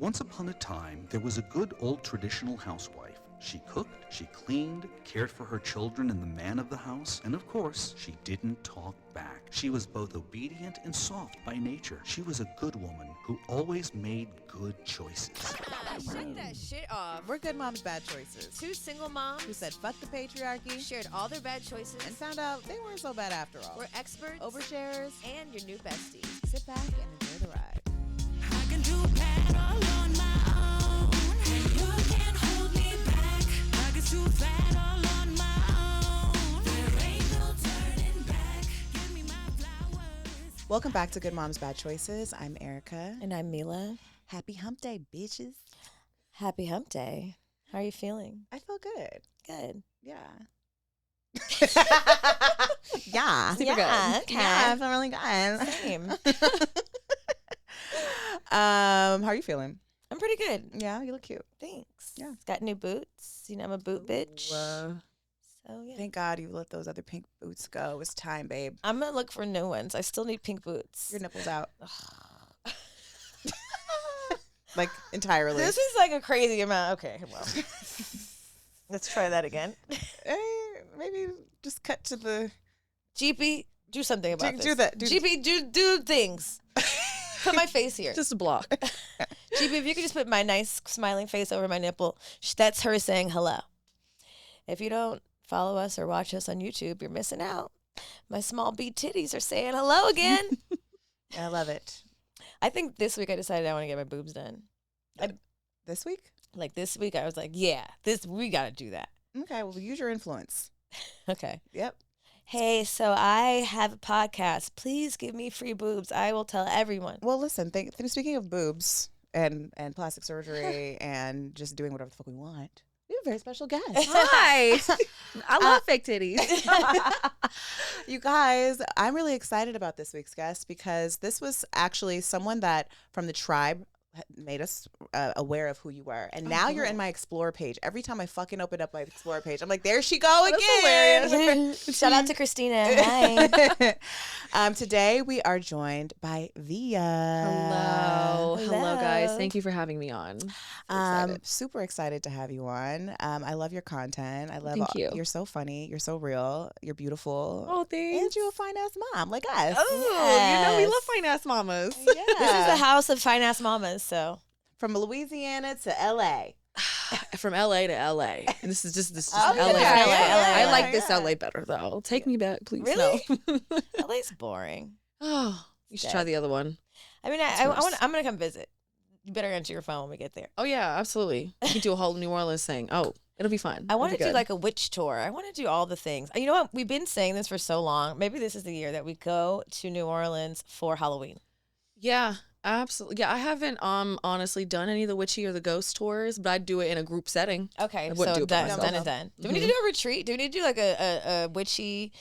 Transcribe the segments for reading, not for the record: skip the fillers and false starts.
Once upon a time, there was a good old traditional housewife. She cooked, she cleaned, cared for her children and the man of the house, and of course, she didn't talk back. She was both obedient and soft by nature. She was a good woman who always made good choices. Shut that shit off. We're good moms, bad choices. Two single moms Who said fuck the patriarchy shared all their bad choices and found out they weren't so bad after all. We're experts, Oversharers, and your new besties. sit back and enjoy the ride. I can do bad all on my own, and you can't hold me back. I get too fat all on my own. There ain't no turning back. Give me my flowers. Welcome back to Good Moms, Bad Choices. I'm Erica. And I'm Mila. Happy hump day, bitches. Happy hump day. How are you feeling? I feel good. Good. Yeah. Yeah. Super good. Okay. Yeah, I feel really good. Same. How are you feeling? I'm pretty good. Yeah, you look cute. Thanks. Yeah. Got new boots. You know, I'm a boot bitch. So, yeah. Thank God you let those other pink boots go. It's time, babe. I'm going to look for new ones. I still need pink boots. Your nipples out. Like, entirely. This is like a crazy amount. Okay, well. Let's try that again. Maybe just cut to the... GP, do something about this. Do that. GP, do things. Put my face here. Just a block. GP, if you could just put my nice smiling face over my nipple, that's her saying hello. If you don't follow us or watch us on YouTube, you're missing out. My small bead titties are saying hello again. I love it. I think this week I decided I want to get my boobs done. This week? Like this week I was like, yeah, we got to do that. Okay, well, use your influence. Okay. Yep. Hey, so I have a podcast. Please give me free boobs. I will tell everyone. Well, listen, speaking of boobs and plastic surgery and just doing whatever the fuck we want, we have a very special guest. Hi. I love fake titties. You guys, I'm really excited about this week's guest because this was actually someone that from the tribe made us aware of who you were. And now you're in my Explore page. Every time I fucking open up my Explore page, I'm like, there she go again. Shout out to Christina. Hi. Today we are joined by Via. Hello, guys. Thank you for having me on. Super excited to have you on. I love your content. I love Thank you. You're so funny. You're so real. You're beautiful. Oh, thanks. And you're a fine ass mom like us. Oh, you know we Yes. love fine ass mamas. Yeah. This is the house of fine ass mamas, so. From Louisiana to LA. From LA to LA. And this is just Oh, LA. yeah, yeah, I like yeah, this yeah. LA better though. Take me back, please. Really? No. LA's boring. Oh, you should try the other one. I mean, I'm going to come visit. You better answer your phone when we get there. Oh yeah, absolutely. You can do a whole New Orleans thing. Oh, it'll be fun. I want to It'll be do good. like a witch tour. I want to do all the things. You know what? We've been saying this for so long. Maybe this is the year that we go to New Orleans for Halloween. Yeah, absolutely. Yeah, I haven't honestly done any of the witchy or the ghost tours, but I'd do it in a group setting. Okay, I wouldn't so do it by done, myself. done and done. Do we need to do a retreat? Do we need to do like a witchy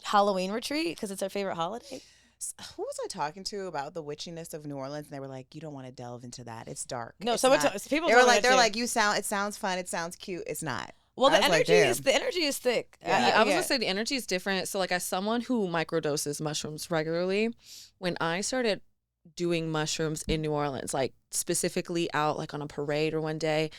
Halloween retreat because it's our favorite holiday? Who was I talking to about the witchiness of New Orleans? And they were like, "You don't want to delve into that. It's dark." No, It's someone not." people. They were told me like, that "They're too. like, it sounds fun. It sounds cute. It's not." Well, I the was like, energy is thick. Yeah, I was yeah. gonna say the energy is different. So like as someone who microdoses mushrooms regularly, when I started doing mushrooms in New Orleans, like specifically out like on a parade or one day,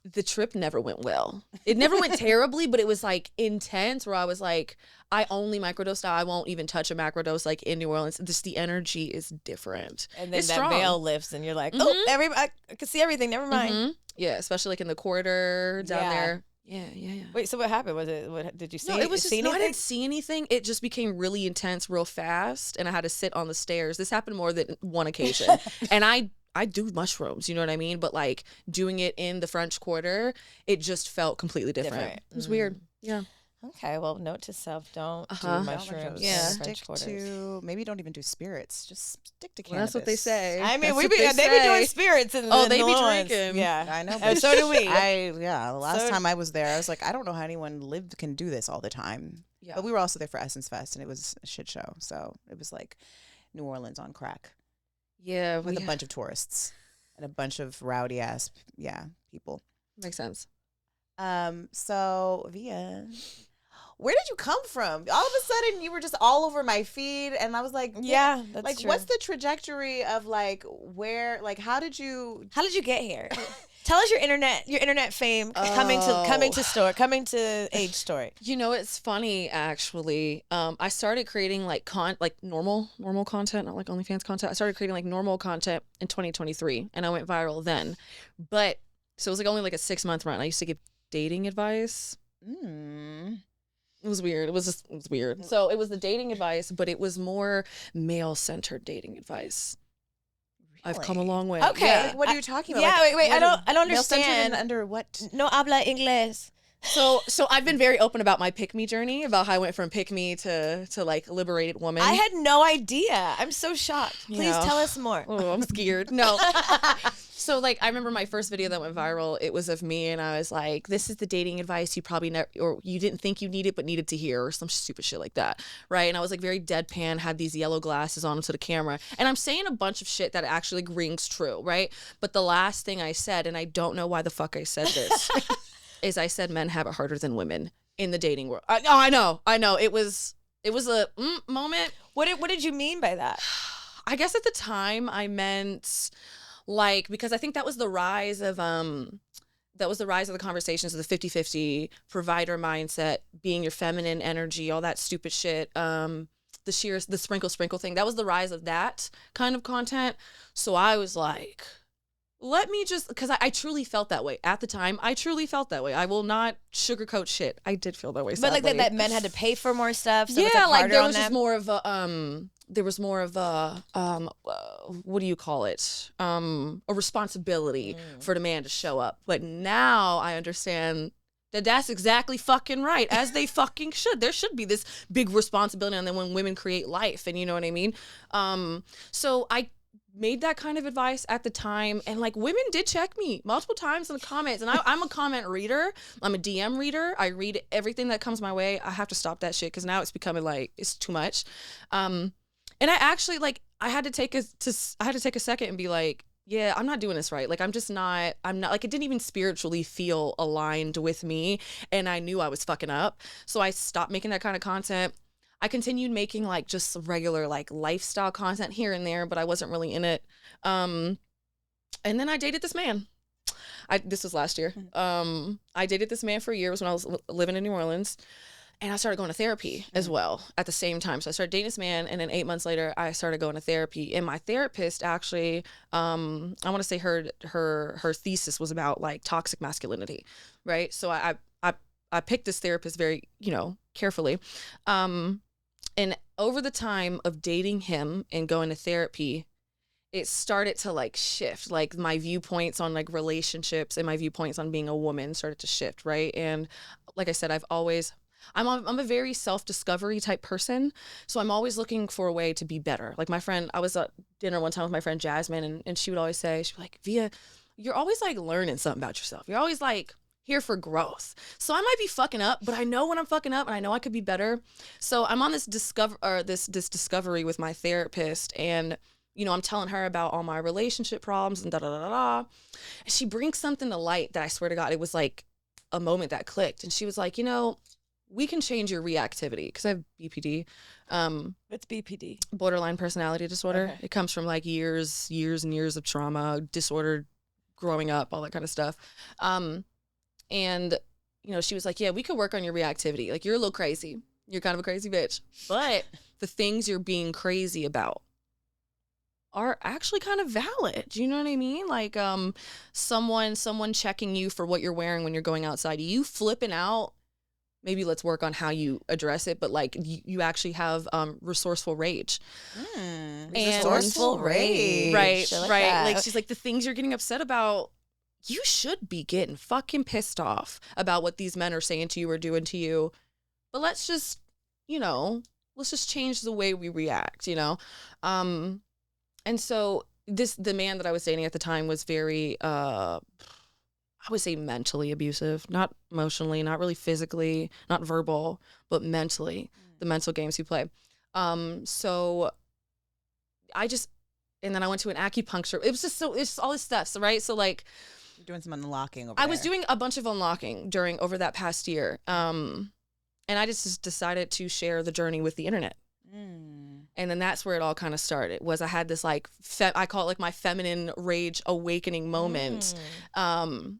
the trip never went well. It never went terribly, but it was like intense where I was like, I only microdose now. I won't even touch a macrodose like in New Orleans. Just the energy is different. And then It's that strong. veil lifts, and you're like, oh, I can see everything. Never mind. Mhm. Yeah, especially like in the corridor down Yeah. there. Yeah. Wait, so what happened? Was it? What did you see? No, it was just see no. I anything? didn't see anything. It just became really intense, real fast, and I had to sit on the stairs. This happened more than one occasion, and I do mushrooms, you know what I mean? But like doing it in the French Quarter, it just felt completely different. It was weird. Yeah. Okay, well, note to self: don't Uh-huh. do mushrooms. Yeah. in French Stick quarters. to maybe don't even do spirits. Just stick to Well, cannabis. that's what they say. I mean, That's they what be say. doing spirits in Oh, in they New be Orleans. drinking. Yeah, I know. And so do we. The last So- time I was there, I was like, I don't know how anyone can do this all the time. Yeah. But we were also there for Essence Fest, and it was a shit show. So it was like New Orleans on crack Yeah, with a bunch of tourists and a bunch of rowdy ass people. makes sense. So Via, where did you come from? All of a sudden, you were just all over my feed, and I was like, Yeah, that's like, true. what's the trajectory of like where, like, how did you? How did you get here? Tell us your internet fame coming to age story. You know, it's funny actually. I started creating like normal content, not like OnlyFans content. I started creating like normal content in 2023, and I went viral then. But so it was like only like a 6-month run. I used to give dating advice. It was weird. It was weird. So it was the dating advice, but it was more male-centered dating advice. I've come a long way. Okay. Yeah. Like, what are you talking about? Yeah, Like, wait. I don't male-centered understand. and under what? No habla inglés. So I've been very open about my pick me journey, about how I went from pick me to like liberated woman. I had no idea. I'm so shocked. Please Yeah. tell us more. Oh, I'm scared. No. So like I remember my first video that went viral, it was of me and I was like, this is the dating advice you probably never, or you didn't think you needed but needed to hear, or some stupid shit like that. Right. And I was like very deadpan, had these yellow glasses on to the camera. And I'm saying a bunch of shit that actually rings true. Right. But the last thing I said, and I don't know why the fuck I said this, is I said men have it harder than women in the dating world. I know. It was a moment. What did you mean by that? I guess at the time I meant like, because I think that was the rise of the conversations of the 50-50 provider mindset, being your feminine energy, all that stupid shit. The sprinkle thing. That was the rise of that kind of content. So I was like, let me just, because I truly felt that way at the time. I truly felt that way. I will not sugarcoat shit. I did feel that way. But like sadly. that men had to pay for more stuff. So Yeah, it's like like harder there on was just them. more of a what do you call it? A responsibility for the man to show up. But now I understand that that's exactly fucking right, as they fucking should. There should be this big responsibility on them when women create life, and you know what I mean? So I made that kind of advice at the time, and like women did check me multiple times in the comments, and I'm a comment reader. I'm a DM reader. I read everything that comes my way. I have to stop that shit because now it's becoming like it's too much. And I actually like I had to take a second and be like, yeah, I'm not doing this right. Like I'm not like, it didn't even spiritually feel aligned with me, and I knew I was fucking up. So I stopped making that kind of content. I continued making like just regular like lifestyle content here and there, but I wasn't really in it. And then I dated this man. This was last year. I dated this man for a year. It was when I was living in New Orleans, and I started going to therapy as well at the same time. So I started dating this man, and then 8 months later, I started going to therapy. And my therapist actually, I want to say her thesis was about like toxic masculinity, right? So I picked this therapist very, carefully. And over the time of dating him and going to therapy, it started to like shift, like my viewpoints on like relationships and my viewpoints on being a woman started to shift, right? And like I said, I'm a very self-discovery type person, so I'm always looking for a way to be better. Like my friend, I was at dinner one time with my friend Jasmine, and she would always say, she'd be like, Via, you're always like learning something about yourself. You're always like here for growth. So I might be fucking up, but I know when I'm fucking up and I know I could be better. So I'm on this discovery with my therapist, and I'm telling her about all my relationship problems and And she brings something to light that I swear to God, it was like a moment that clicked. And she was like, we can change your reactivity, because I have BPD. What's BPD? Borderline personality disorder. Okay. It comes from like years and years of trauma, disordered growing up, all that kind of stuff. And, she was like, yeah, we could work on your reactivity. Like, you're a little crazy. You're kind of a crazy bitch. But the things you're being crazy about are actually kind of valid. Do you know what I mean? Like, someone checking you for what you're wearing when you're going outside. You flipping out. Maybe let's work on how you address it. But, like, you actually have resourceful rage. And Resourceful rage. Right, I like right. that. Like, she's like, the things you're getting upset about, you should be getting fucking pissed off about what these men are saying to you or doing to you. But let's just, let's just change the way we react, And so the man that I was dating at the time was very, I would say mentally abusive, not emotionally, not really physically, not verbal, but mentally, the mental games he played. So and then I went to an acupuncture. It was just it's all this stuff. So, right. So like, you're doing some unlocking over I there. was doing a bunch of unlocking over that past year. And I just decided to share the journey with the internet. And then that's where it all kind of started, was I had this like, I call it like my feminine rage awakening moment. And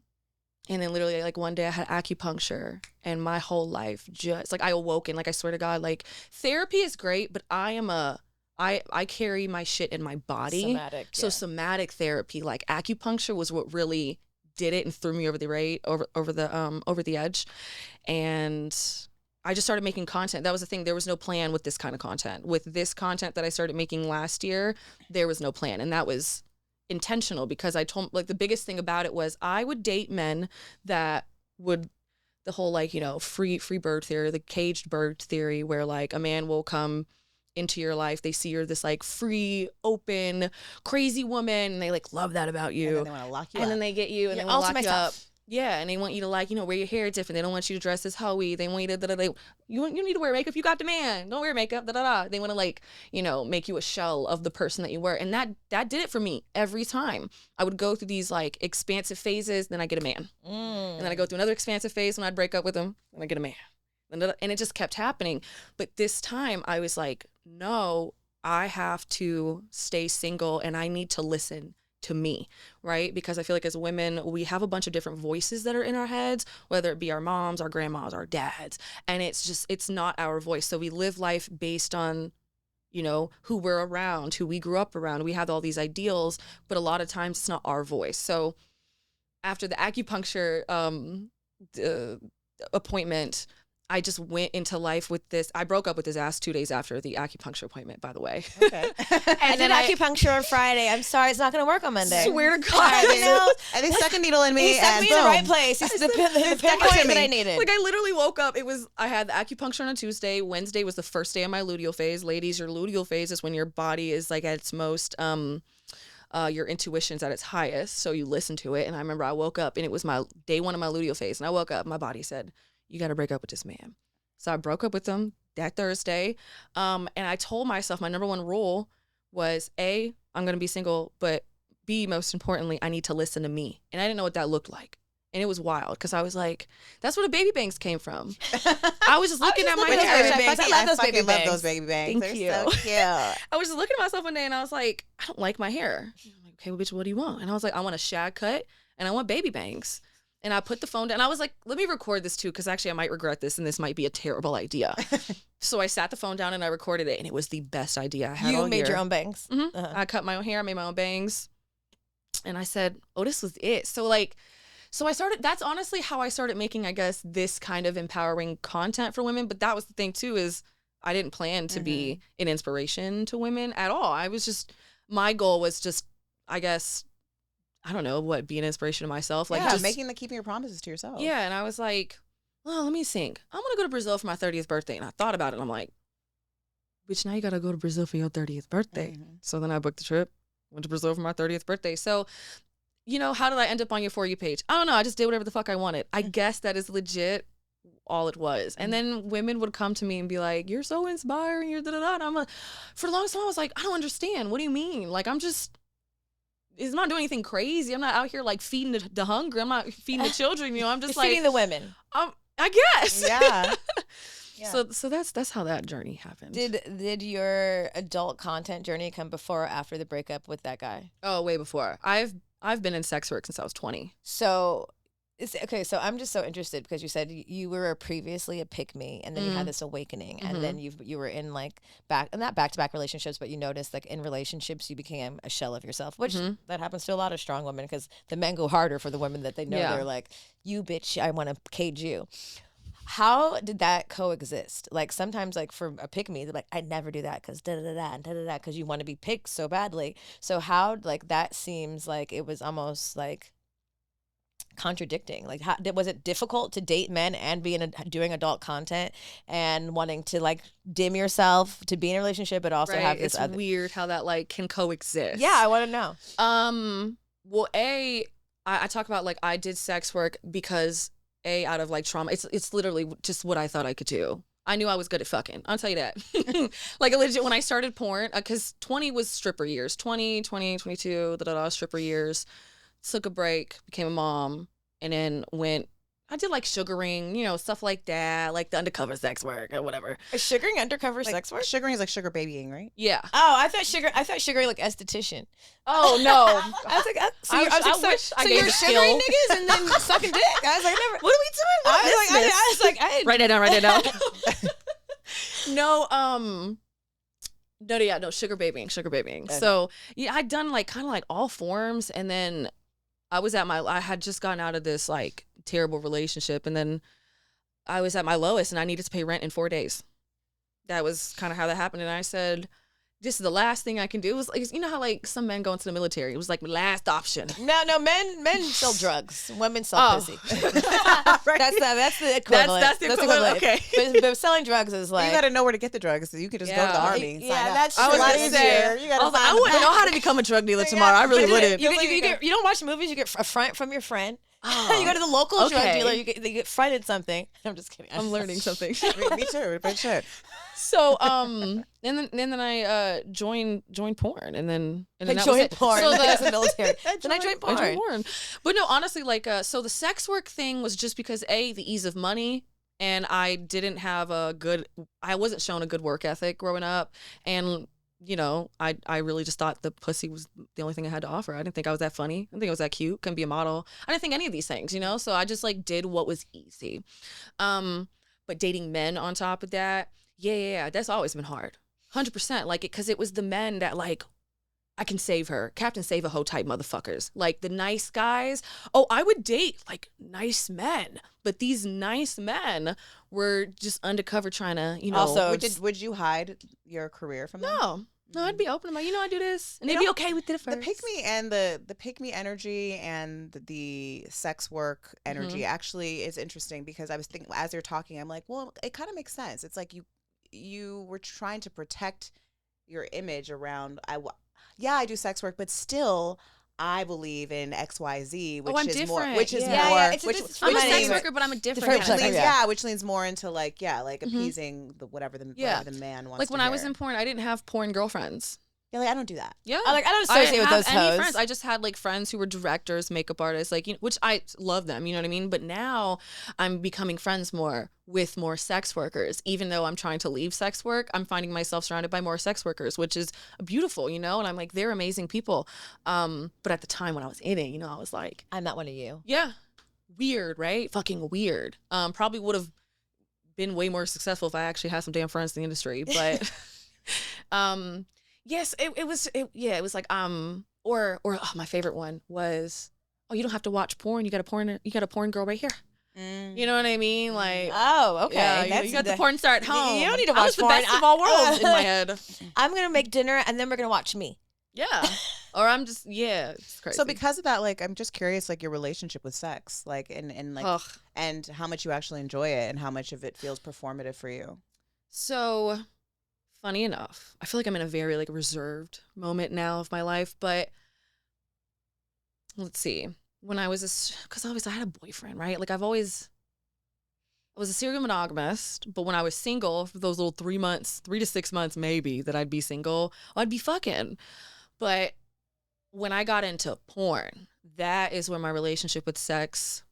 then literally like one day I had acupuncture and my whole life just like I awoke, and like I swear to God, like therapy is great, but I carry my shit in my body. Somatic, So yeah. somatic therapy, like acupuncture was what really did it and threw me over the edge. And I just started making content. That was the thing. There was no plan with this kind of content. With this content that I started making last year, there was no plan. And that was intentional, because I told, like, the biggest thing about it was I would date men that would, the whole, like, you know, free bird theory, the caged bird theory, where like a man will come into your life, they see you're this like free, open, crazy woman, and they like love that about you. And then they want to lock you And up. then they get you and Your they want to lock ultimate you up. stuff. Yeah, and they want you to, like, you know, wear your hair different. They don't want you to dress as hoey. They want you to you need to wear makeup. You got the man. Don't wear makeup. They want to, like, you know, make you a shell of the person that you were. And that did it for me every time. I would go through these like expansive phases, then I get a man, and then I go through another expansive phase when I'd break up with him, and I get a man, and it just kept happening. But this time I was like, no, I have to stay single, and I need to listen to me, right? Because I feel like as women, we have a bunch of different voices that are in our heads, whether it be our moms, our grandmas, our dads, and it's not our voice. So we live life based on, you know, who we're around, who we grew up around. We have all these ideals, but a lot of times it's not our voice. So after the acupuncture appointment, I just went into life with this. I broke up with his ass 2 days after the acupuncture appointment, by the way. Okay. I did acupuncture on Friday. I'm sorry, it's not going to work on Monday. Swear to God. I think stuck a needle in me. He stuck and me in the boom. right place. He's the pinpoint to that me. I needed. Like, I literally woke up. I had the acupuncture on a Tuesday. Wednesday was the first day of my luteal phase. Ladies, your luteal phase is when your body is like at its most, your intuition's at its highest. So you listen to it. And I remember I woke up and it was my day one of my luteal phase. And I woke up, my body said, you got to break up with this man. So I broke up with him that Thursday. And I told myself my number one rule was A, I'm going to be single, but B, most importantly, I need to listen to me. And I didn't know what that looked like. And it was wild because I was like, that's where the baby bangs came from. I was just looking at my Look at hair. those baby bangs. I love those fucking baby love bangs. those baby bangs. Thank They're you. so cute. I was just looking at myself one day and I was like, I don't like my hair. I'm like, okay, well, bitch, what do you want? And I was like, I want a shag cut and I want baby bangs. And I put the phone down. And I was like, let me record this too, because actually I might regret this and this might be a terrible idea. So I sat the phone down and I recorded it, and it was the best idea I had You all made year. your own bangs. Mhm. Uh-huh. I cut my own hair, I made my own bangs. And I said, oh, this was it. So I started, that's honestly how I started making, I guess, this kind of empowering content for women. But that was the thing too, is I didn't plan to be an inspiration to women at all. I was just, my goal was just, I guess, I don't know, be an inspiration to myself. Like, yeah, just keeping your promises to yourself. yeah. And I was like, well, let me think. I want to go to Brazil for my 30th birthday. And I thought about it. And I'm like, bitch, now you got to go to Brazil for your 30th birthday. So then I booked the trip, went to Brazil for my 30th birthday. So, you know, how did I end up on your For You page? I don't know. I just did whatever the fuck I wanted. I guess that is legit all it was. And then women would come to me and be like, you're so inspiring. You're da-da-da. And I'm like, for the longest time, I was like, I don't understand. What do you mean? Like, I'm not doing anything crazy. I'm not out here like feeding the hungry. I'm not feeding the children. You know, I'm just like feeding the women. I guess. Yeah. Yeah. So that's how that journey happened. Did your adult content journey come before or after the breakup with that guy? Oh, way before. I've been in sex work since I was 20. So so I'm just so interested because you said you were previously a pick me, and then you had this awakening, and then you were in like not back-to-back relationships, but you noticed like in relationships you became a shell of yourself, which that happens to a lot of strong women because the men go harder for the women that they know. Yeah. They're like, you bitch, I want to cage you. How did that coexist? Like sometimes, like for a pick me, they're like, I'd never do that because da da da da da da because you want to be picked so badly. So how like that seems like it was almost like contradicting. Like, how was it difficult to date men and doing adult content and wanting to like dim yourself to be in a relationship, but also have this It's other? weird how that like can coexist. Yeah, I want to know. Well, I talk about like I did sex work because out of like trauma. It's literally just what I thought I could do. I knew I was good at fucking. I'll tell you that. Like legit when I started porn, because 20 was stripper years. 20, 22, stripper years. Took a break, became a mom, and then went I did like sugaring, you know, stuff like that, like the undercover sex work or whatever. Is sugaring undercover Like, sex work? Sugaring is like sugar babying, right? Yeah. Oh, I thought sugaring like esthetician. Oh no. I was like, so I you're, I was wish- like, I so, wish I so gave you're the sugaring skill. niggas and then sucking dick? I was like, never. What are we doing? I was like, I Write that down. Write that down. No, sugar babying. Good. So yeah, I'd done like kind of like all forms, and then I had just gotten out of this like terrible relationship, and then I was at my lowest, and I needed to pay rent in 4 days. That was kind of how that happened, and I said, this is the last thing I can do. It was like, you know how like some men go into the military. It was like my last option. No, men sell drugs. Women sell Oh. pussy. That's the equivalent. That's the equivalent. Okay. But selling drugs is like. You got to know where to get the drugs. So you could just go to the Yeah. army. And Yeah, sign up. that's I was true. gonna That's say, true. You gotta I was like, sign I the wouldn't know back. how to become a drug dealer tomorrow. I really wouldn't. You don't watch movies. You get a front from your friend. You go to the local drug Okay. dealer. You get fronted something. I'm just kidding. I'm learning something. Me too. But shit. So and then I joined porn, and then I that was joined it. porn. So That's the, the military. Then I joined porn. I joined porn. But no, honestly, like so the sex work thing was just because the ease of money, and I didn't have I wasn't shown a good work ethic growing up, and you know, I really just thought the pussy was the only thing I had to offer. I didn't think I was that funny. I didn't think I was that cute. Couldn't be a model. I didn't think any of these things, you know? So I just like did what was easy. But dating men on top of that, yeah, that's always been hard. 100%. Like, because it was the men that like, I can save her. Captain Save-A-Ho type motherfuckers. Like the nice guys. Oh, I would date like nice men. But these nice men were just undercover trying to, you know. Also, Would you hide your career from them? No, I'd be open. I'm like, you know, I do this. And You they'd be know, okay with it at The first. pick me and the pick me energy and the sex work energy actually is interesting, because I was thinking as you're talking, I'm like, well, it kind of makes sense. It's like you were trying to protect your image around I do sex work, but still I believe in XYZ, which I'm is different. more, which is Yeah. more, Yeah, it's which, just- I'm a which sex leans- worker, but I'm a different different which kind of leans, yeah. which leans more into like appeasing whatever the man wants. Like to when I was hear. in porn, I didn't have porn girlfriends. Yeah, like, I don't do that. Yeah. I don't associate with those have any hoes. friends. I just had like friends who were directors, makeup artists, like, you know, which I love them, you know what I mean? But now I'm becoming friends more with more sex workers. Even though I'm trying to leave sex work, I'm finding myself surrounded by more sex workers, which is beautiful, you know? And I'm like, they're amazing people. But at the time when I was in it, you know, I was like, I'm not one of you. yeah, weird, right? Fucking weird. Probably would have been way more successful if I actually had some damn friends in the industry. But yes, it was like my favorite one was, oh, you don't have to watch porn. You got a porn girl right here. You know what I mean? Like, Oh, okay. yeah, That's you got the porn star at home. You don't need to I was watch the porn. best of all worlds in my head. I'm gonna make dinner and then we're gonna watch me. Yeah. Or I'm just, it's crazy. So because of that, like, I'm just curious, like, your relationship with sex, like, and like, Ugh. and how much you actually enjoy it, and how much of it feels performative for you. So, funny enough, I feel like I'm in a very like reserved moment now of my life, but let's see. When I was because obviously I had a boyfriend, right? Like I was a serial monogamist, but when I was single for those little 3 to 6 months maybe that I'd be single, I'd be fucking. But when I got into porn, that is when my relationship with sex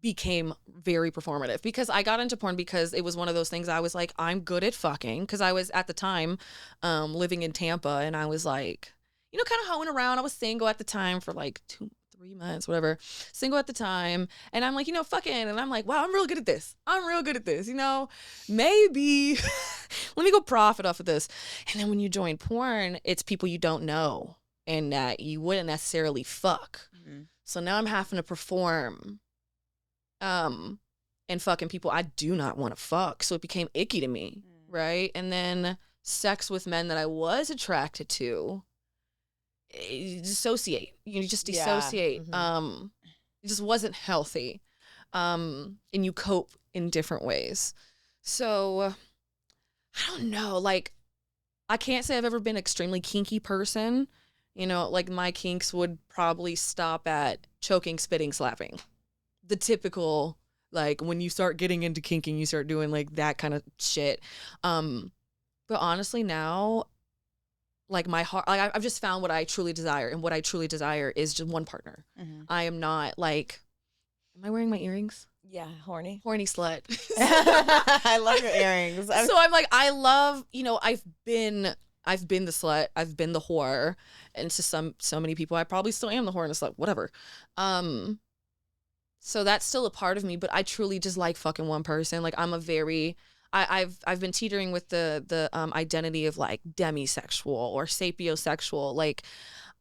became very performative, because I got into porn because it was one of those things I was like, I'm good at fucking, because I was at the time living in Tampa, and I was like, you know, kind of hoeing around. I was single at the time for like 2-3 months, whatever, single at the time, and I'm like, you know, fucking, and I'm like, wow, I'm real good at this, you know, maybe let me go profit off of this. And then when you join porn, it's people you don't know and that you wouldn't necessarily fuck. So now I'm having to perform and fucking people I do not want to fuck. So it became icky to me, right? And then sex with men that I was attracted to, you dissociate. You just dissociate. It just wasn't healthy. And you cope in different ways. So I don't know. Like, I can't say I've ever been an extremely kinky person. You know, like my kinks would probably stop at choking, spitting, slapping. The typical, like when you start getting into kinking, you start doing like that kind of shit. But honestly now, like my heart, like I've just found what I truly desire, and what I truly desire is just one partner. I am not like, Am I wearing my earrings? Yeah, horny. Horny slut. I love your earrings. So I'm like, I love, I've been the slut, I've been the whore, and to so many people, I probably still am the whore and the slut, whatever. So that's still a part of me, but I truly just like fucking one person. Like I'm a very, I've been teetering with the identity of like demisexual or sapiosexual. Like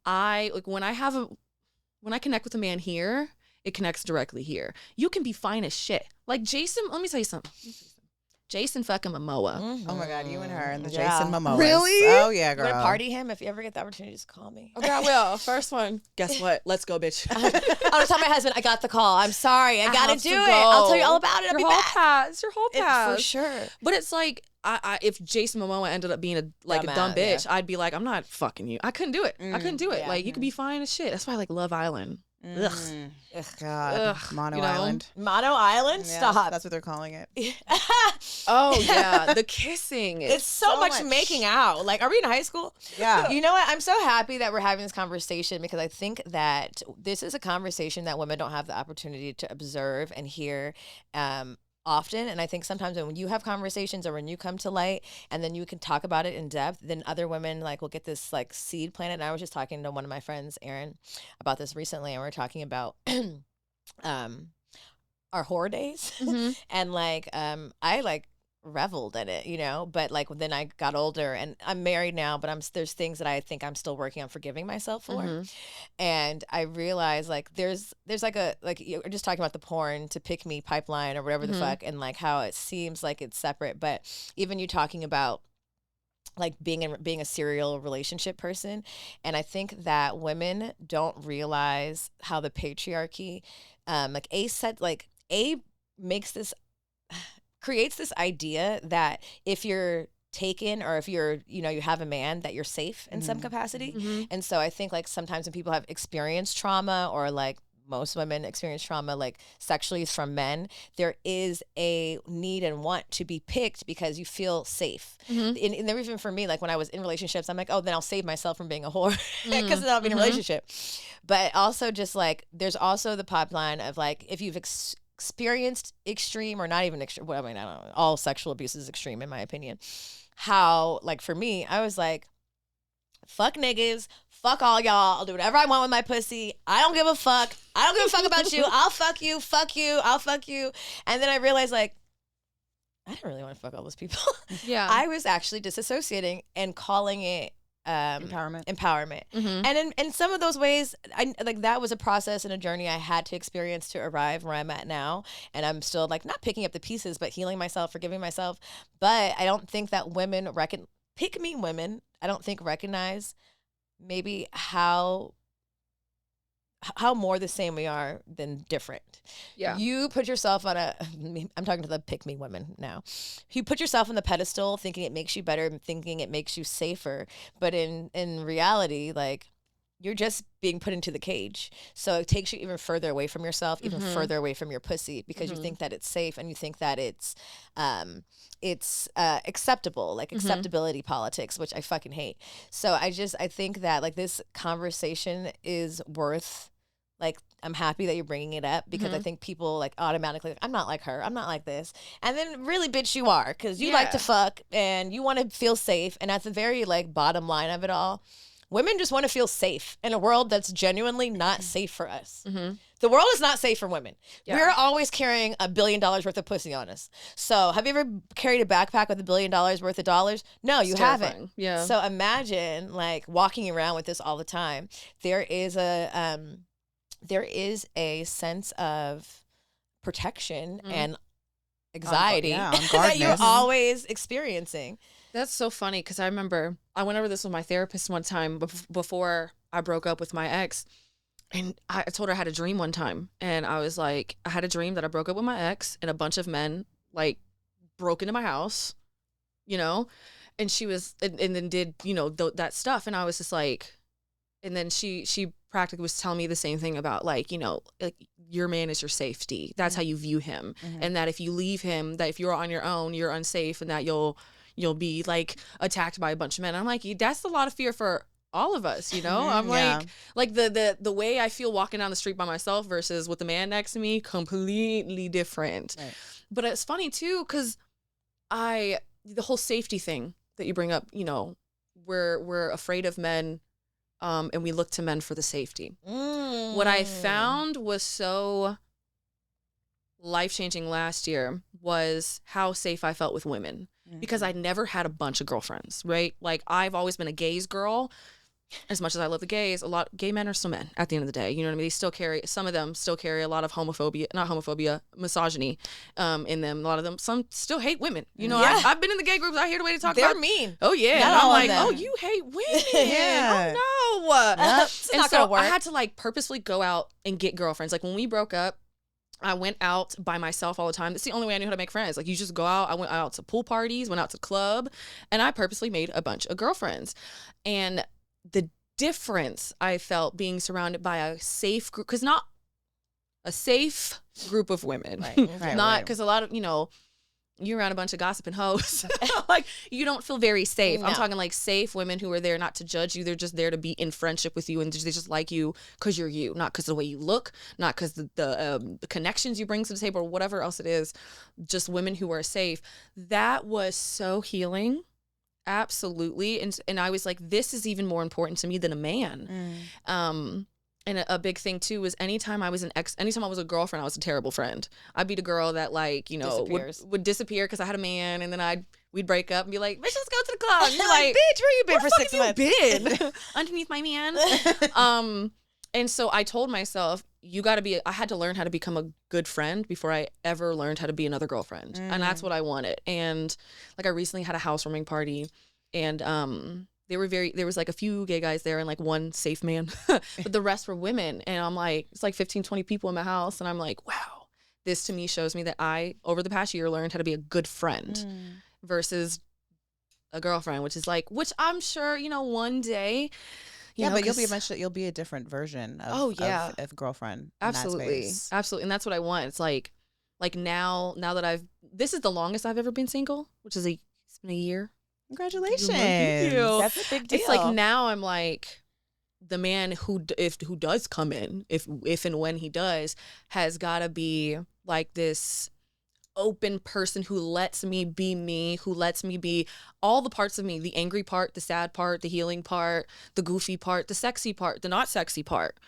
when I connect with a man here, it connects directly here. You can be fine as shit. Like Jason, let me tell you something. Jason fucking Momoa. Oh my God, you and her and the Yeah. Jason Momoa. Really? Oh yeah, You girl. want to party him? If you ever get the opportunity, just call me. Okay, I will. First one. Guess what? Let's go, bitch. I'm gonna tell my husband I got the call. I'm sorry. I gotta have do to it. go. I'll tell you all about it. I'll Your be whole back. pass. Your whole pass. For sure. But it's like, if Jason Momoa ended up being a dumb bitch, I'd be like, I'm not fucking you. I couldn't do it. I couldn't do it. yeah. Like, you could be fine as shit. That's why I like Love Island. Ugh. God, Ugh, Mono you know? Island. Mono Island? Yeah, Stop. That's what they're calling it. Oh, yeah. The kissing. It's so much making out. Like, are we in high school? Yeah. You know what? I'm so happy that we're having this conversation because I think that this is a conversation that women don't have the opportunity to observe and hear often. And I think sometimes when you have conversations or when you come to light and then you can talk about it in depth, then other women like will get this like seed planted. And I was just talking to one of my friends, Erin, about this recently, and we were talking about our whore days. And like I like reveled in it, but like then I got older and I'm married now, but there's things that I think I'm still working on forgiving myself for. And I realized like there's like you're just talking about the porn to pick me pipeline or whatever the fuck, and like how it seems like it's separate, but even you talking about like being a serial relationship person. And I think that women don't realize how the patriarchy creates this idea that if you're taken or if you're, you have a man, that you're safe in some capacity. And so I think like sometimes when people have experienced trauma or like most women experience trauma like sexually from men, there is a need and want to be picked because you feel safe. And even for me, like when I was in relationships, I'm like, oh, then I'll save myself from being a whore because then I'll be in a relationship. But also just like, there's also the pipeline of like, if you've experienced extreme or not even extreme, I don't know, all sexual abuse is extreme in my opinion. How, like for me, I was like, fuck niggas, fuck all y'all, I'll do whatever I want with my pussy, I don't give a fuck, I don't give a fuck about you, I'll fuck you, I'll fuck you. And then I realized like, I didn't really want to fuck all those people. Yeah. I was actually disassociating and calling it empowerment. And in some of those ways, I like that was a process and a journey I had to experience to arrive where I'm at now. And I'm still like not picking up the pieces, but healing myself, forgiving myself. But I don't think that women pick me women, I don't think recognize maybe how more the same we are than different. Yeah. You put yourself on I'm talking to the pick me women now. You put yourself on the pedestal thinking it makes you better and thinking it makes you safer. But in reality, like you're just being put into the cage. So it takes you even further away from yourself, even further away from your pussy because you think that it's safe and you think that it's acceptable, like acceptability politics, which I fucking hate. So I think that like this conversation is worth, like, I'm happy that you're bringing it up because I think people like automatically, like, I'm not like her, I'm not like this. And then really, bitch, you are, because you like to fuck and you want to feel safe. And at the very like bottom line of it all, women just want to feel safe in a world that's genuinely not safe for us. The world is not safe for women. Yeah. We're always carrying $1 billion worth of pussy on us. So have you ever carried a backpack with $1 billion worth of dollars? No, you haven't. Terrifying. Yeah. So imagine like walking around with this all the time. There is a sense of protection and anxiety on that guardness. you're always experiencing. That's so funny because I remember I went over this with my therapist one time before I broke up with my ex. And I told her I had a dream one time. And I was like, I had a dream that I broke up with my ex and a bunch of men like broke into my house, and she was, and then did, that stuff. And I was just like, and then she practically was telling me the same thing about like, like your man is your safety. That's how you view him. And that if you leave him, that if you're on your own, you're unsafe and that you'll be like attacked by a bunch of men. I'm like, that's a lot of fear for all of us, you know? I'm Yeah. like the way I feel walking down the street by myself versus with the man next to me, completely different. Right. But it's funny too, because the whole safety thing that you bring up, you know, we're afraid of men, and we look to men for the safety. What I found was so life-changing last year was how safe I felt with women, because I never had a bunch of girlfriends, right? Like, I've always been a gays girl. As much as I love the gays, a lot gay men are still men at the end of the day. You know what I mean? They still carry, some of them still carry a lot of misogyny in them. A lot of them, some still hate women. You know, Yeah. I've been in the gay groups out here the way to talk They're about. mean. Oh yeah, Not and I'm all of like, them. oh, you hate women. Yeah. Oh no. It's And not so gonna work. I had to like purposefully go out and get girlfriends. Like when we broke up, I went out by myself all the time. That's the only way I knew how to make friends. Like, you just go out. I went out to pool parties, went out to club, and I purposely made a bunch of girlfriends. And the difference I felt being surrounded by a safe group, because not a safe group of women, Right, not right. because a lot of, you know, you're around a bunch of gossiping hoes. Like, you don't feel very safe. I'm No. talking like safe women who are there not to judge you. They're just there to be in friendship with you, and they just like you because you're you, not because of the way you look, not because the connections you bring to the table or whatever else it is. Just women who are safe. That was so healing. Absolutely. And I was like, this is even more important to me than a man. And a big thing too was anytime I was a girlfriend, I was a terrible friend. I'd be the girl that, like, you know, would disappear because I had a man, and then we'd break up and be like, let's just go to the club. And you're like, bitch, where you been for 6 months? been underneath my man. And so I told myself, I had to learn how to become a good friend before I ever learned how to be another girlfriend. And that's what I wanted. And like, I recently had a housewarming party, and there was like a few gay guys there and like one safe man, but the rest were women. And I'm like, it's like 15, 20 people in my house. And I'm like, wow, this to me shows me that I, over the past year, learned how to be a good friend versus a girlfriend, which I'm sure, you know, one day, you know, but you'll be a different version of, of girlfriend. in that absolutely. space. Absolutely. And that's what I want. It's like now that this is the longest I've ever been single, which is it's been a year. Congratulations. Thank you. That's a big deal. It's like now I'm like, the man who does come in, if and when he does, has got to be like this open person who lets me be me, who lets me be all the parts of me, the angry part, the sad part, the healing part, the goofy part, the sexy part, the not sexy part.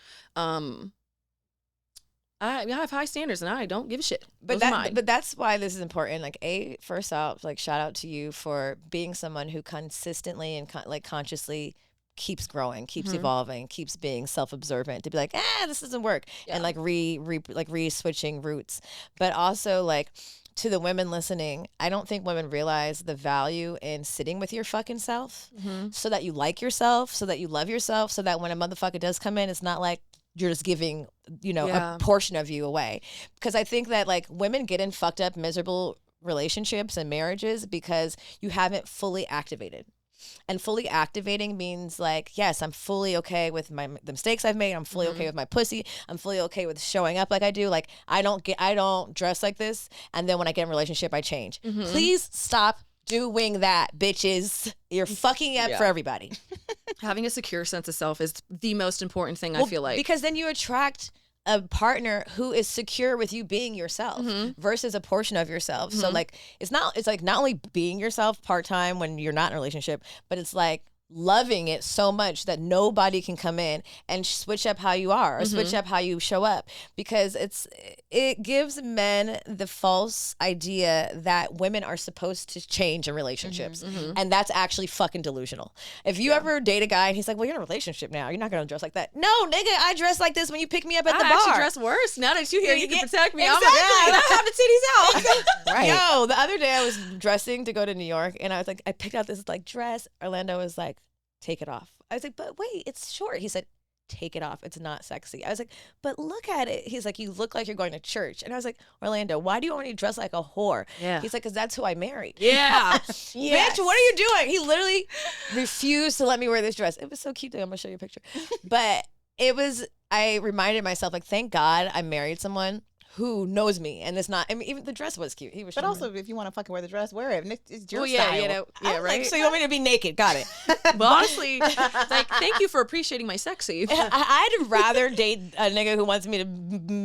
I have high standards and I don't give a shit. But Those are mine. but that's why this is important. Like, first off, like, shout out to you for being someone who consistently and consciously keeps growing, keeps evolving, keeps being self-observant to be like, this doesn't work, and like re-switching roots. But also, like, to the women listening, I don't think women realize the value in sitting with your fucking self, so that you like yourself, so that you love yourself, so that when a motherfucker does come in, it's not like you're just giving, you know, a portion of you away. Because I think that, like, women get in fucked up, miserable relationships and marriages because you haven't fully activated. And fully activating means, like, yes, I'm fully okay with the mistakes I've made. I'm fully okay with my pussy. I'm fully okay with showing up like I do. Like, I don't dress like this. And then when I get in a relationship, I change. Please stop doing that, bitches. You're fucking up for everybody. Having a secure sense of self is the most important thing, I feel like. Because then you attract a partner who is secure with you being yourself versus a portion of yourself. So, like, it's like not only being yourself part-time when you're not in a relationship, but it's like loving it so much that nobody can come in and switch up how you are or switch up how you show up, because it gives men the false idea that women are supposed to change in relationships, and that's actually fucking delusional. If you ever date a guy and he's like, well, you're in a relationship now, you're not gonna dress like that. No, nigga, I dress like this when you pick me up at the bar. I actually dress worse now that you here. You can protect me. Exactly. I'm like, have the titties out. Right. Yo, the other day I was dressing to go to New York, and I was like, I picked out this like dress. Orlando was like, take it off. I was like, but wait, it's short. He said, take it off. It's not sexy. I was like, but look at it. He's like, you look like you're going to church. And I was like, Orlando, why do you want me to dress like a whore? Yeah. He's like, because that's who I married. Yeah. Bitch, what are you doing? He literally refused to let me wear this dress. It was so cute. I'm going to show you a picture. But I reminded myself, like, thank God I married someone who knows me, and it's not. I mean, even the dress was cute. He was. But showing also, if you want to fucking wear the dress, wear it. And it's your Well, style. yeah, I'm right. like, so you want me to be naked? Got it. But honestly, like, thank you for appreciating my sexy. I'd rather date a nigga who wants me to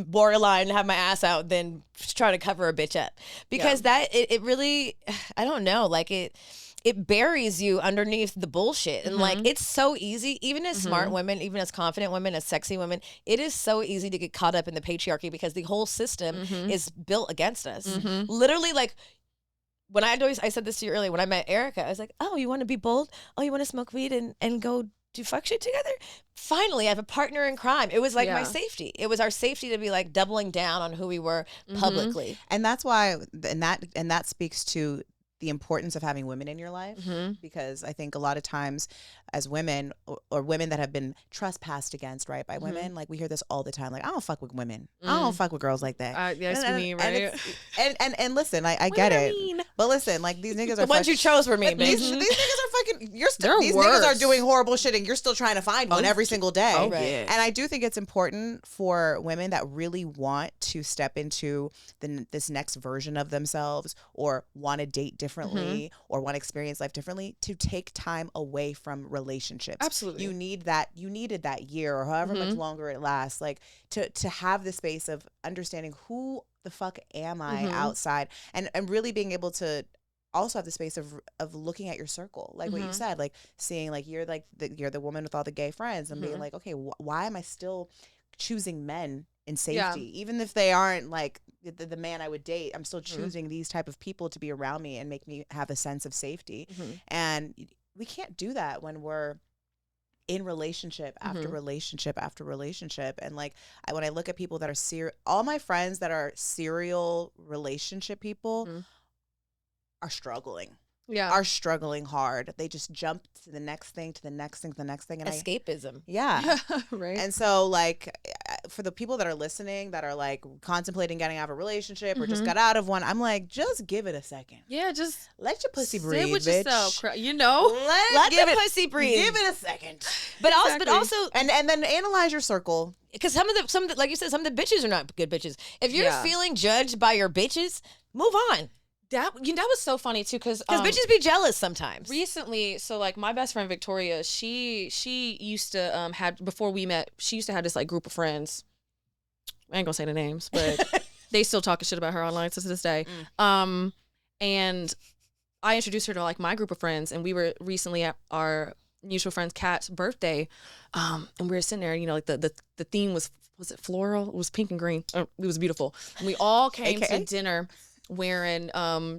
borderline have my ass out than try to cover a bitch up, because it really, I don't know, like it buries you underneath the bullshit. And like, it's so easy, even as smart women, even as confident women, as sexy women, it is so easy to get caught up in the patriarchy because the whole system is built against us. Literally, like, when I said this to you earlier, when I met Erica, I was like, oh, you want to be bold? Oh, you want to smoke weed and go do fuck shit together? Finally, I have a partner in crime. It was like my safety. It was our safety to be like doubling down on who we were publicly. And that's why, and that speaks to the importance of having women in your life, because I think a lot of times as women or women that have been trespassed against, right, by women, like we hear this all the time, like, I don't fuck with women. I don't fuck with girls like that. Yes, me, right? And listen, I get it. But listen, like these niggas The are ones you chose were me, these bitch. niggas are fucking, They're these worse. niggas are doing horrible shit and you're still trying to find one every single day. Oh, Right. yeah. And I do think it's important for women that really want to step into this next version of themselves, or want to date differently, or want to experience life differently, to take time away from relationships. Absolutely. You needed that year or however much longer it lasts, like to have the space of understanding who the fuck am I outside, and really being able to also have the space of looking at your circle, like what you said, like seeing like you're the woman with all the gay friends, and being like, okay, why am I still choosing men in safety, even if they aren't like the man I would date? I'm still choosing these type of people to be around me and make me have a sense of safety. And we can't do that when we're in relationship after relationship after relationship. And like, when I look at people that are all my friends that are serial relationship people are struggling. Are struggling hard. They just jump to the next thing, to the next thing, to the next thing. And Escapism. Right. And so, like, for the people that are listening, that are like contemplating getting out of a relationship or just got out of one, I'm like, just give it a second. Yeah, just Let your pussy sit breathe, with bitch. yourself. You know, Let the pussy breathe. Give it a second. But Exactly. also, And then analyze your circle. because some of the, like you said, some of the bitches are not good bitches. If you're feeling judged by your bitches, move on. that was so funny too, because Bitches be jealous sometimes. recently, so like my best friend Victoria, she used to had, before we met, she used to have this like group of friends. I ain't gonna say the names, but they still talking shit about her online to this day. And I introduced her to like my group of friends, and we were recently at our mutual friend's Kat's birthday, and we were sitting there, you know, like the theme was it floral? It was pink and green. It was beautiful. And we all came to dinner wearing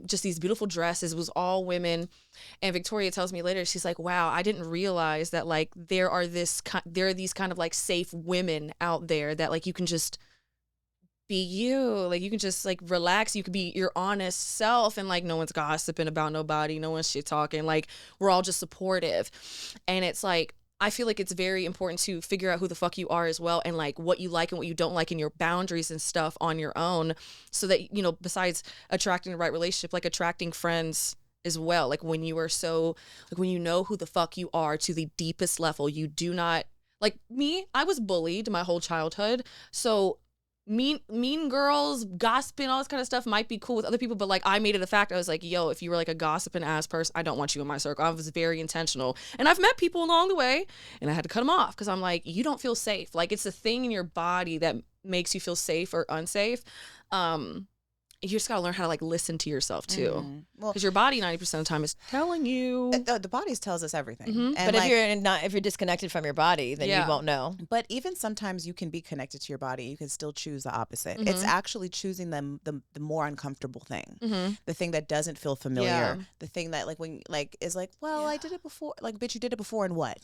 just these beautiful dresses. It was all women. And Victoria tells me later, she's like, wow, I didn't realize that like there are these kind of like safe women out there that like you can just be you, like you can just like relax, you could be your honest self, and like no one's gossiping about nobody, no one's shit talking, like we're all just supportive. And it's like, I feel like it's very important to figure out who the fuck you are as well, and like what you like and what you don't like, and your boundaries and stuff on your own, so that, you know, besides attracting the right relationship, like attracting friends as well. Like when you are so, like when you know who the fuck you are to the deepest level, you do not, like me, I was bullied my whole childhood, so mean girls, gossiping, all this kind of stuff might be cool with other people, but like I made it a fact. I was like, yo, if you were like a gossiping ass person, I don't want you in my circle. I was very intentional, and I've met people along the way, and I had to cut them off because I'm like, you don't feel safe. Like it's a thing in your body that makes you feel safe or unsafe. You just gotta learn how to like listen to yourself too, because your body 90% of the time is telling you. The body tells us everything. And But like, if you're disconnected from your body, then you won't know. but even sometimes you can be connected to your body. You can still choose the opposite. It's actually choosing the more uncomfortable thing, the thing that doesn't feel familiar, the thing that like when like is like, well, I did it before. Like, bitch, you did it before, and what?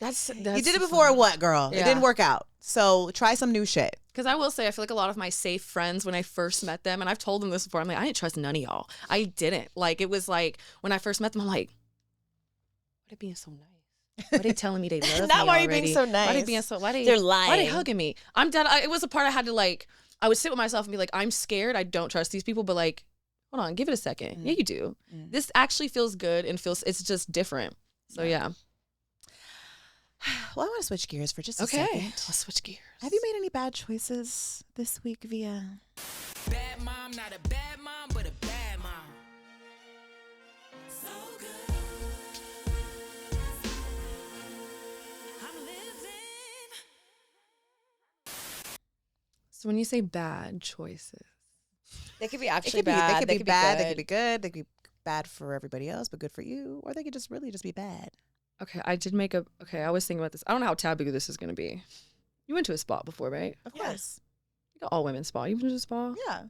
That's You did it before, and what, girl? It Yeah. didn't work out. So try some new shit. Because I will say, I feel like a lot of my safe friends, when I first met them, and I've told them this before, I'm like, I didn't trust none of y'all. I didn't. Like, it was like, when I first met them, I'm like, why are they being so nice? Why are they telling me they love me Not why you're already? being so Why are they nice. being so, They're lying. Why are they hugging me? I'm dead. It was a part I had to like, I would sit with myself and be like, I'm scared. I don't trust these people, but like, hold on, give it a second. Yeah, you do. This actually feels good and it's just different. So yeah. Well, I want to switch gears for just a Okay, second. let's switch gears. Have you made any bad choices this week via? Bad mom, not a bad mom, but a bad mom. So good. I'm living. So when you say bad choices, They could be It actually could be, bad. they could be bad. They could good. be good. They could be bad for everybody else, but good for you. Or they could just really just be bad. okay, I did make a. Okay, I was thinking about this. I don't know how taboo this is gonna be. You went to a spa before, right? Of Yeah. course. Like all women's spa. You went to a spa? Yeah.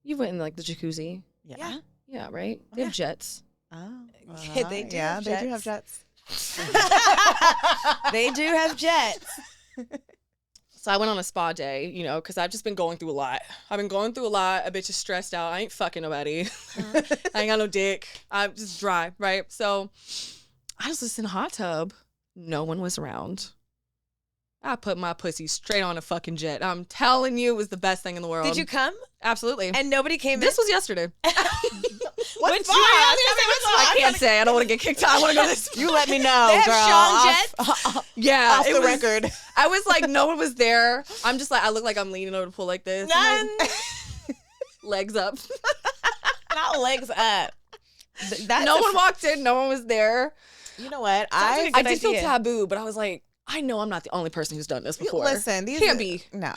You went in like the jacuzzi. Yeah. Yeah, right. They have jets. Oh. Yeah, they do Yeah, have they do have jets. jets. They do have jets. So I went on a spa day, you know, because I've just been going through a lot. I've been going through a lot. A bitch is stressed out. I ain't fucking nobody. I ain't got no dick. I'm just dry, right? So I was just in a hot tub. No one was around. I put my pussy straight on a fucking jet. I'm telling you, it was the best thing in the world. Did you come? Absolutely. And nobody came This in? was yesterday. What Which spa? one? I can't say. I don't want to get kicked out. I want to go this. You let me know, They have girl. Sean off, Yeah. off it the was- record. I was like, no one was there. I'm just like, I look like I'm leaning over the pool like this. None. Legs up. Not legs up. That's No a one walked in. No one was there. You know what? like I Good did feel idea. taboo, but I was like, I know I'm not the only person who's done this before. Listen, these Can't be. No.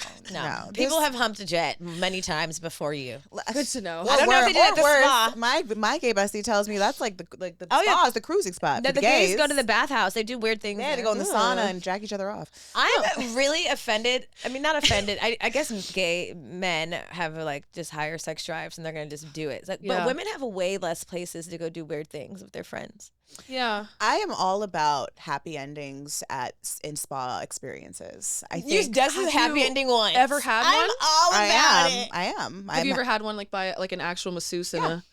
People have humped a jet many times before you. Good to know. I don't know if they do it at the spa. My gay bestie tells me that's like the Oh, yeah. spa is the cruising spot. No, for the gays go to the bathhouse. They do weird things. They had to there. go in the sauna and jack each other off. I'm really offended. I mean, not offended. I guess gay men have like just higher sex drives and they're gonna just do it. It's like, Yeah. But women have way less places to go do weird things with their friends. Yeah. I am all about happy endings in spa experiences. I You think does the have happy you ending one. ever had I'm one? all about it. I am. Have you ever had one like by like an actual masseuse and a?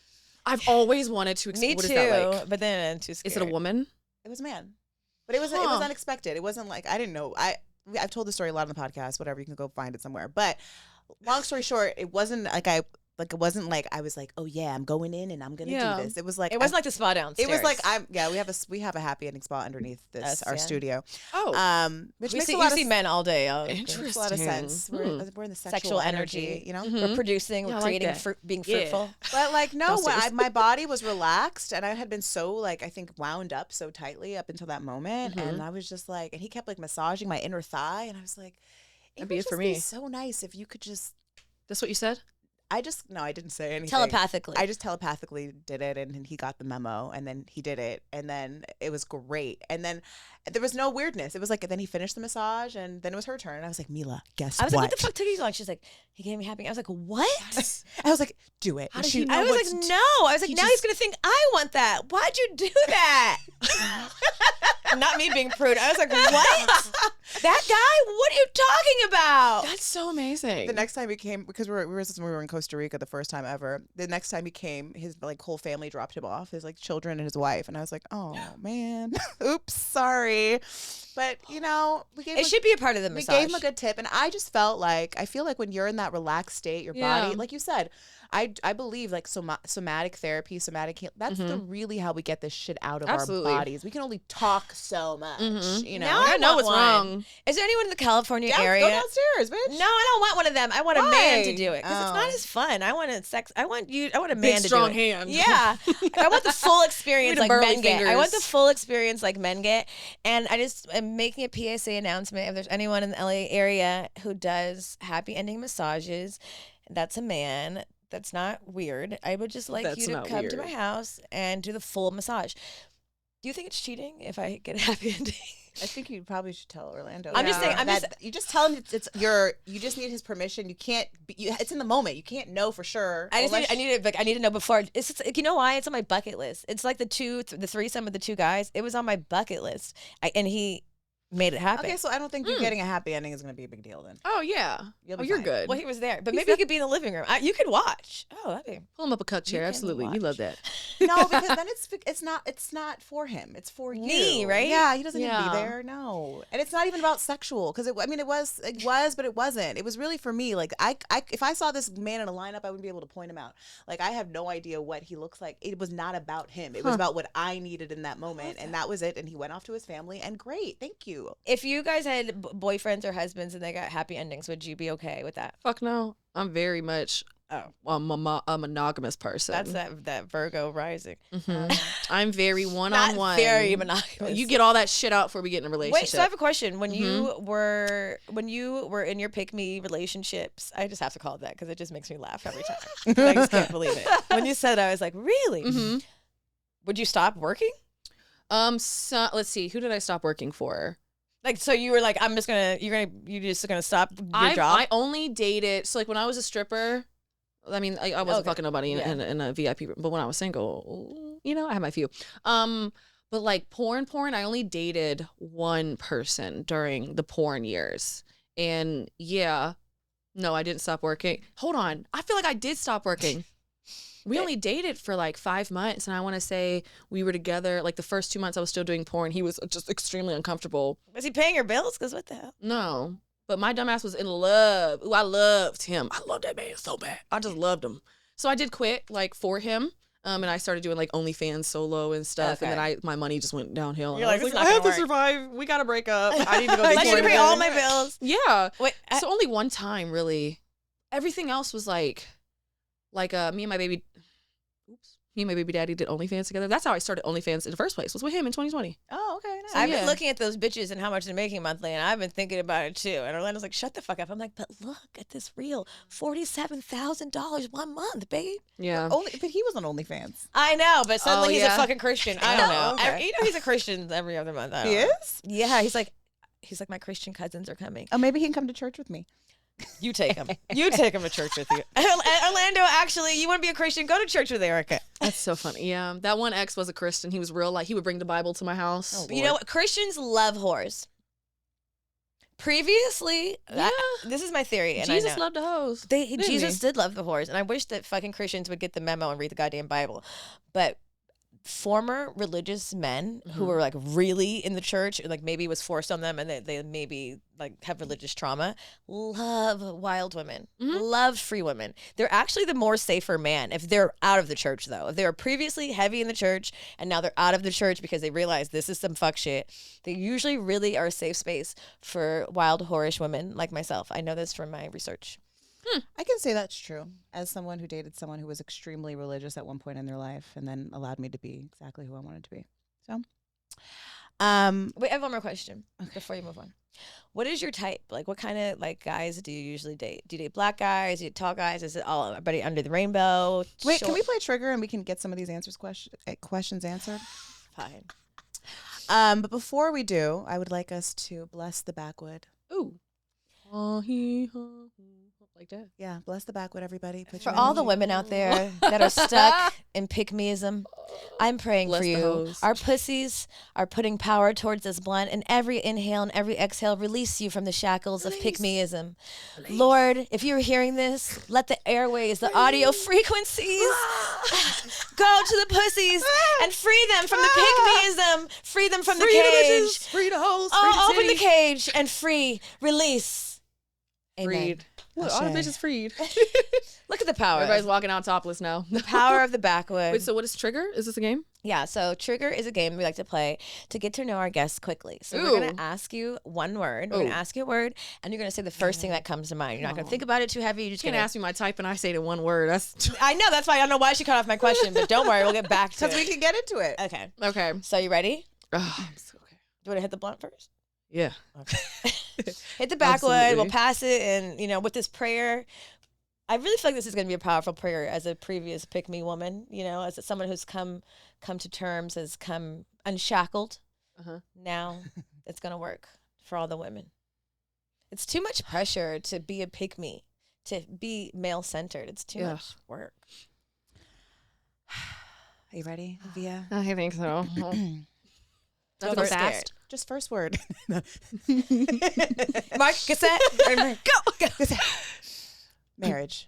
I've always wanted to. Me What too. is that like? But then I'm too scared. Is it a woman? It was a man, but it was Huh. unexpected. It wasn't like I didn't know. I've told the story a lot on the podcast. Whatever, you can go find it somewhere. But long story short, it wasn't like it wasn't like I was like, oh yeah, I'm going in and I'm gonna Yeah. do this. It was like It wasn't like the spa downstairs. it was like we have a happy ending spa underneath this Us, our yeah. studio. Oh. Which we makes see, a you lot see of men all day. makes a lot of sense. Interesting. We're in the Sexual energy, energy. you know. We're producing, Yeah, I we're like creating, that. being Yeah. fruitful. But like no, Downstairs. my body was relaxed and I had been so like I think wound up so tightly up until that moment, and I was just like, and he kept like massaging my inner thigh, and I was like, That'd it be would it for just me. be so nice if you could just. That's what you said. I didn't say anything. Telepathically. I just telepathically did it, and he got the memo, and then he did it, and then it was great, and then there was no weirdness. It was like then he finished the massage, and then it was her turn, and I was like, Mila, guess I was what? like, what the fuck took you so long? She's like, he gave me happy. I was like, what? I was like, do it. How And did she- he know I was what like, to no. do? I was like, He now he's just- gonna think I want that. Why'd you do that? Not me being prude. I was like, what? That guy? What are you talking about? That's so amazing. The next time he came, because we were in Costa Rica the first time ever. The next time he came, his like whole family dropped him off, his like children and his wife, and I was like, oh man, oops, sorry. But you know, we gave It should be a part of the we massage. gave him a good tip, and I just felt like I feel like when you're in that relaxed state, your Yeah. body, like you said, I believe like somatic therapy, somatic heal, that's the really how we get this shit out of Absolutely. our bodies. We can only talk so much, you know. Now I know want what's one. wrong. Is there anyone in the California Yeah, area? go downstairs, bitch. No, I don't want one of them. I want a man to Why? do it because it's Oh. not as fun. I want I want a man Big, to strong do it. hand. Yeah, I want the full experience the like burly men get. I want the fingers. full experience like men get, and I just am making a PSA announcement. If there's anyone in the LA area who does happy ending massages, that's a man. That's not weird. I would just like That's you to not come to weird. my house and do the full massage. Do you think it's cheating if I get a happy ending? I think you probably should tell Orlando. I'm just saying- I'm that- just- you just tell him you just need his permission. You can't. It's in the moment. You can't know for sure. I unless- need to know before. It's just, you know why? It's on my bucket list. It's like the threesome with the two guys. It was on my bucket list. And he made it happen. Okay, so I don't think you getting a happy ending is going to be a big deal then. Oh yeah. You'll Oh, be you're fine. good. Well, he was there, but maybe he could be in the living room. You could watch. Oh, that'd be. Pull him up a cuck chair. can Absolutely. You watch. love that. No, because then it's not for him. It's for Me, you, right? Yeah, he doesn't need to Yeah. be there. No, and it's not even about sexual because it was, but it wasn't. It was really for me. Like I if I saw this man in a lineup, I wouldn't be able to point him out. Like I have no idea what he looks like. It was not about him. It was about what I needed in that moment, and that was it. And he went off to his family, and great, thank you. If you guys had boyfriends or husbands and they got happy endings, would you be okay with that? Fuck no. I'm very much a monogamous person. That's that Virgo rising. I'm very one-on-one. Not very monogamous. You get all that shit out before we get in a relationship. Wait, so I have a question. When you were in your pick me relationships, I just have to call it that because it just makes me laugh every time. I just can't believe it. When you said it, I was like, really? Would you stop working? So let's see. Who did I stop working for? Like, so you were like, you're just gonna stop your job? I only dated. So like when I was a stripper, I mean, I wasn't fucking nobody in a VIP room. But when I was single, you know, I had my few. But like porn, I only dated one person during the porn years. And yeah, no, I didn't stop working. Hold on. I feel like I did stop working. We only dated for like 5 months. And I want to say we were together. Like the first 2 months I was still doing porn. He was just extremely uncomfortable. Was he paying your bills? Because what the hell? No. But my dumbass was in love. Ooh, I loved him. I loved that man so bad. I just loved him. So I did quit like for him. And I started doing like OnlyFans solo and stuff. And then my money just went downhill. You're And I like, was this like, is I not have to gonna survive. We got to break up. I need to go do I porn need to pay again. all my bills. Yeah. Wait, So only one time really. Everything else was like me and my baby daddy did OnlyFans together. That's how I started OnlyFans in the first place. Was with him in 2020. Oh, okay. Nice. I've been looking at those bitches and how much they're making monthly, and I've been thinking about it too. And Orlando's like, "Shut the fuck up." I'm like, "But look at this reel, $47,000 one month, babe." Yeah. But he was on OnlyFans. I know, but suddenly he's a yeah. fucking Christian. I don't know. Okay. You know, he's a Christian every other month. I don't He know. is. Yeah, he's like my Christian cousins are coming. Oh, maybe he can come to church with me. You take him. You take him to church with you. Orlando, actually, you want to be a Christian? Go to church with Erica. That's so funny. Yeah. That one ex was a Christian. He was real he would bring the Bible to my house. You know what? Christians love whores. Previously, this is my theory, and Jesus I know. loved the hoes. Jesus did love the whores, and I wish that fucking Christians would get the memo and read the goddamn Bible. But former religious men who were like really in the church, like maybe it was forced on them, and they maybe like have religious trauma, love wild women, love free women. They're actually the more safer man if they're out of the church, though. If they were previously heavy in the church and now they're out of the church because they realize this is some fuck shit, they usually really are a safe space for wild, whorish women like myself. I know this from my research. I can say that's true as someone who dated someone who was extremely religious at one point in their life and then allowed me to be exactly who I wanted to be. So, Wait, I have one more question before you move on. What is your type? Like, what kind of like guys do you usually date? Do you date black guys? Do you date tall guys? Is it all everybody under the rainbow? wait, Short- can we play trigger and we can get some of these questions answered? Fine. But before we do, I would like us to bless the backwood. Ooh. Like that. Yeah, bless the backwood, everybody. Put For your all the energy- women out there that are stuck in pick-meism, I'm praying Bless for the you. hoes. Our pussies are putting power towards this blunt, and every inhale and every exhale release you from the shackles of pick-meism. Lord, if you're hearing this, let the airways, the audio frequencies go to the pussies and free them from the pick-meism. Free them from the cage. Free the hoes. Oh, open the cage and free, release. Amen. Freed. Look, all the Ashe. bitches freed. Look at the power. Everybody's walking out topless now. The power of the backwood. Wait, so what is Trigger? Is this a game? Yeah, so Trigger is a game we like to play to get to know our guests quickly. So we're going Ooh. to ask you one word. We're going to Ooh. ask you a word, and you're going to say the first thing that comes to mind. You're not going to think about it too heavy. You're just You going can to ask me my type and I say it in one word. That's I know, that's why I don't know why she cut off my question, but don't worry, we'll get back to Because we it. can get into it. Okay. okay. So you ready? Okay. Do you want to hit the blunt first? Yeah. Hit the backwood. Absolutely. We'll pass it, and with this prayer, I really feel like this is going to be a powerful prayer as a previous pick me woman. As someone who's come to terms, has come unshackled. Now it's going to work for all the women. It's too much pressure to be a pick me, to be male centered. It's too Yeah. much work. Are you ready, Via? I think so. Don't That go was scared. fast. Just first word. Mark cassette. Go. Marriage.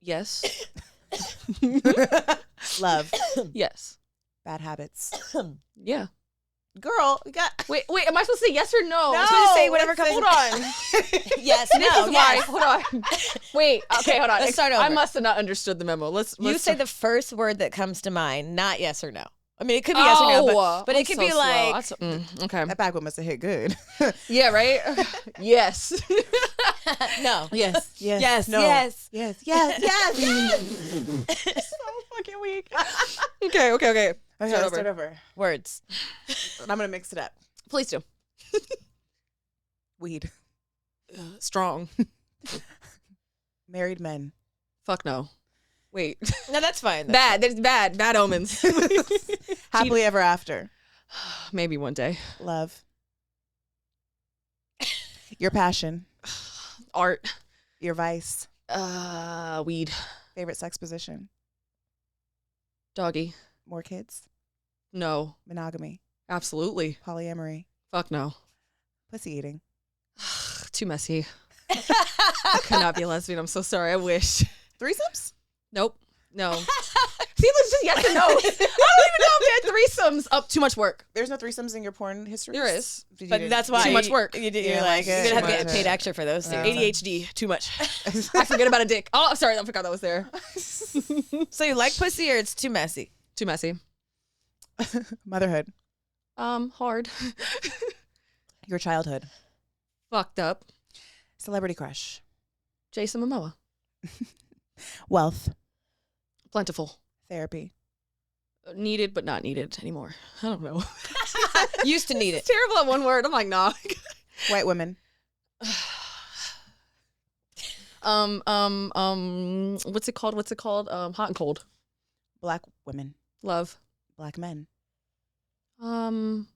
Yes. Love. Yes. Bad habits. Yeah. Girl, you got. Wait. Am I supposed to say yes or no? I'm supposed to say whatever comes. Hold on. Yes. This No. is why. Yes. Hold on. Wait. Okay. Hold on. Let's start over. I must have not understood the memo. Let's You say start. the first word that comes to mind, not yes or no. I mean, it could be yes or no, but I'm it could so be slow. like Okay. That bag must have hit good. Yeah. Right. Yes. no. Yes. Yes. No. Yes. Yes. So fucking weak. Okay. Okay, Start let's over. start over. Words. I'm gonna mix it up. Please do. Weed. Strong. Married men. Fuck no. Wait. No, that's fine. Bad. There's bad. Bad omens. Happily ever after. Maybe one day. Love. Your passion. Art. Your vice. Weed. Favorite sex position. Doggy. More kids. No. Monogamy. Absolutely. Polyamory. Fuck no. Pussy eating. Too messy. I could not be a lesbian. I'm so sorry. I wish. Threesomes? Nope. No. See, let's just yes or no. I don't even know if they had threesomes. Up too much work. There's no threesomes in your porn history? There is. But that's why Too much work. You're Yeah, like like you're gonna have to too get much. paid extra for those things. ADHD. Too much. I forget about a dick. Oh, I'm sorry. I forgot that was there. So you like pussy or it's too messy? Too messy. Motherhood. Hard. Your childhood. Fucked up. Celebrity crush. Jason Momoa. Wealth. Plentiful. Therapy. Needed, but not needed anymore. I don't know. Used to need it. It's terrible at one word. I'm like, nah. White women. What's it called? Hot and cold. Black women. Love. Black men. Iffy?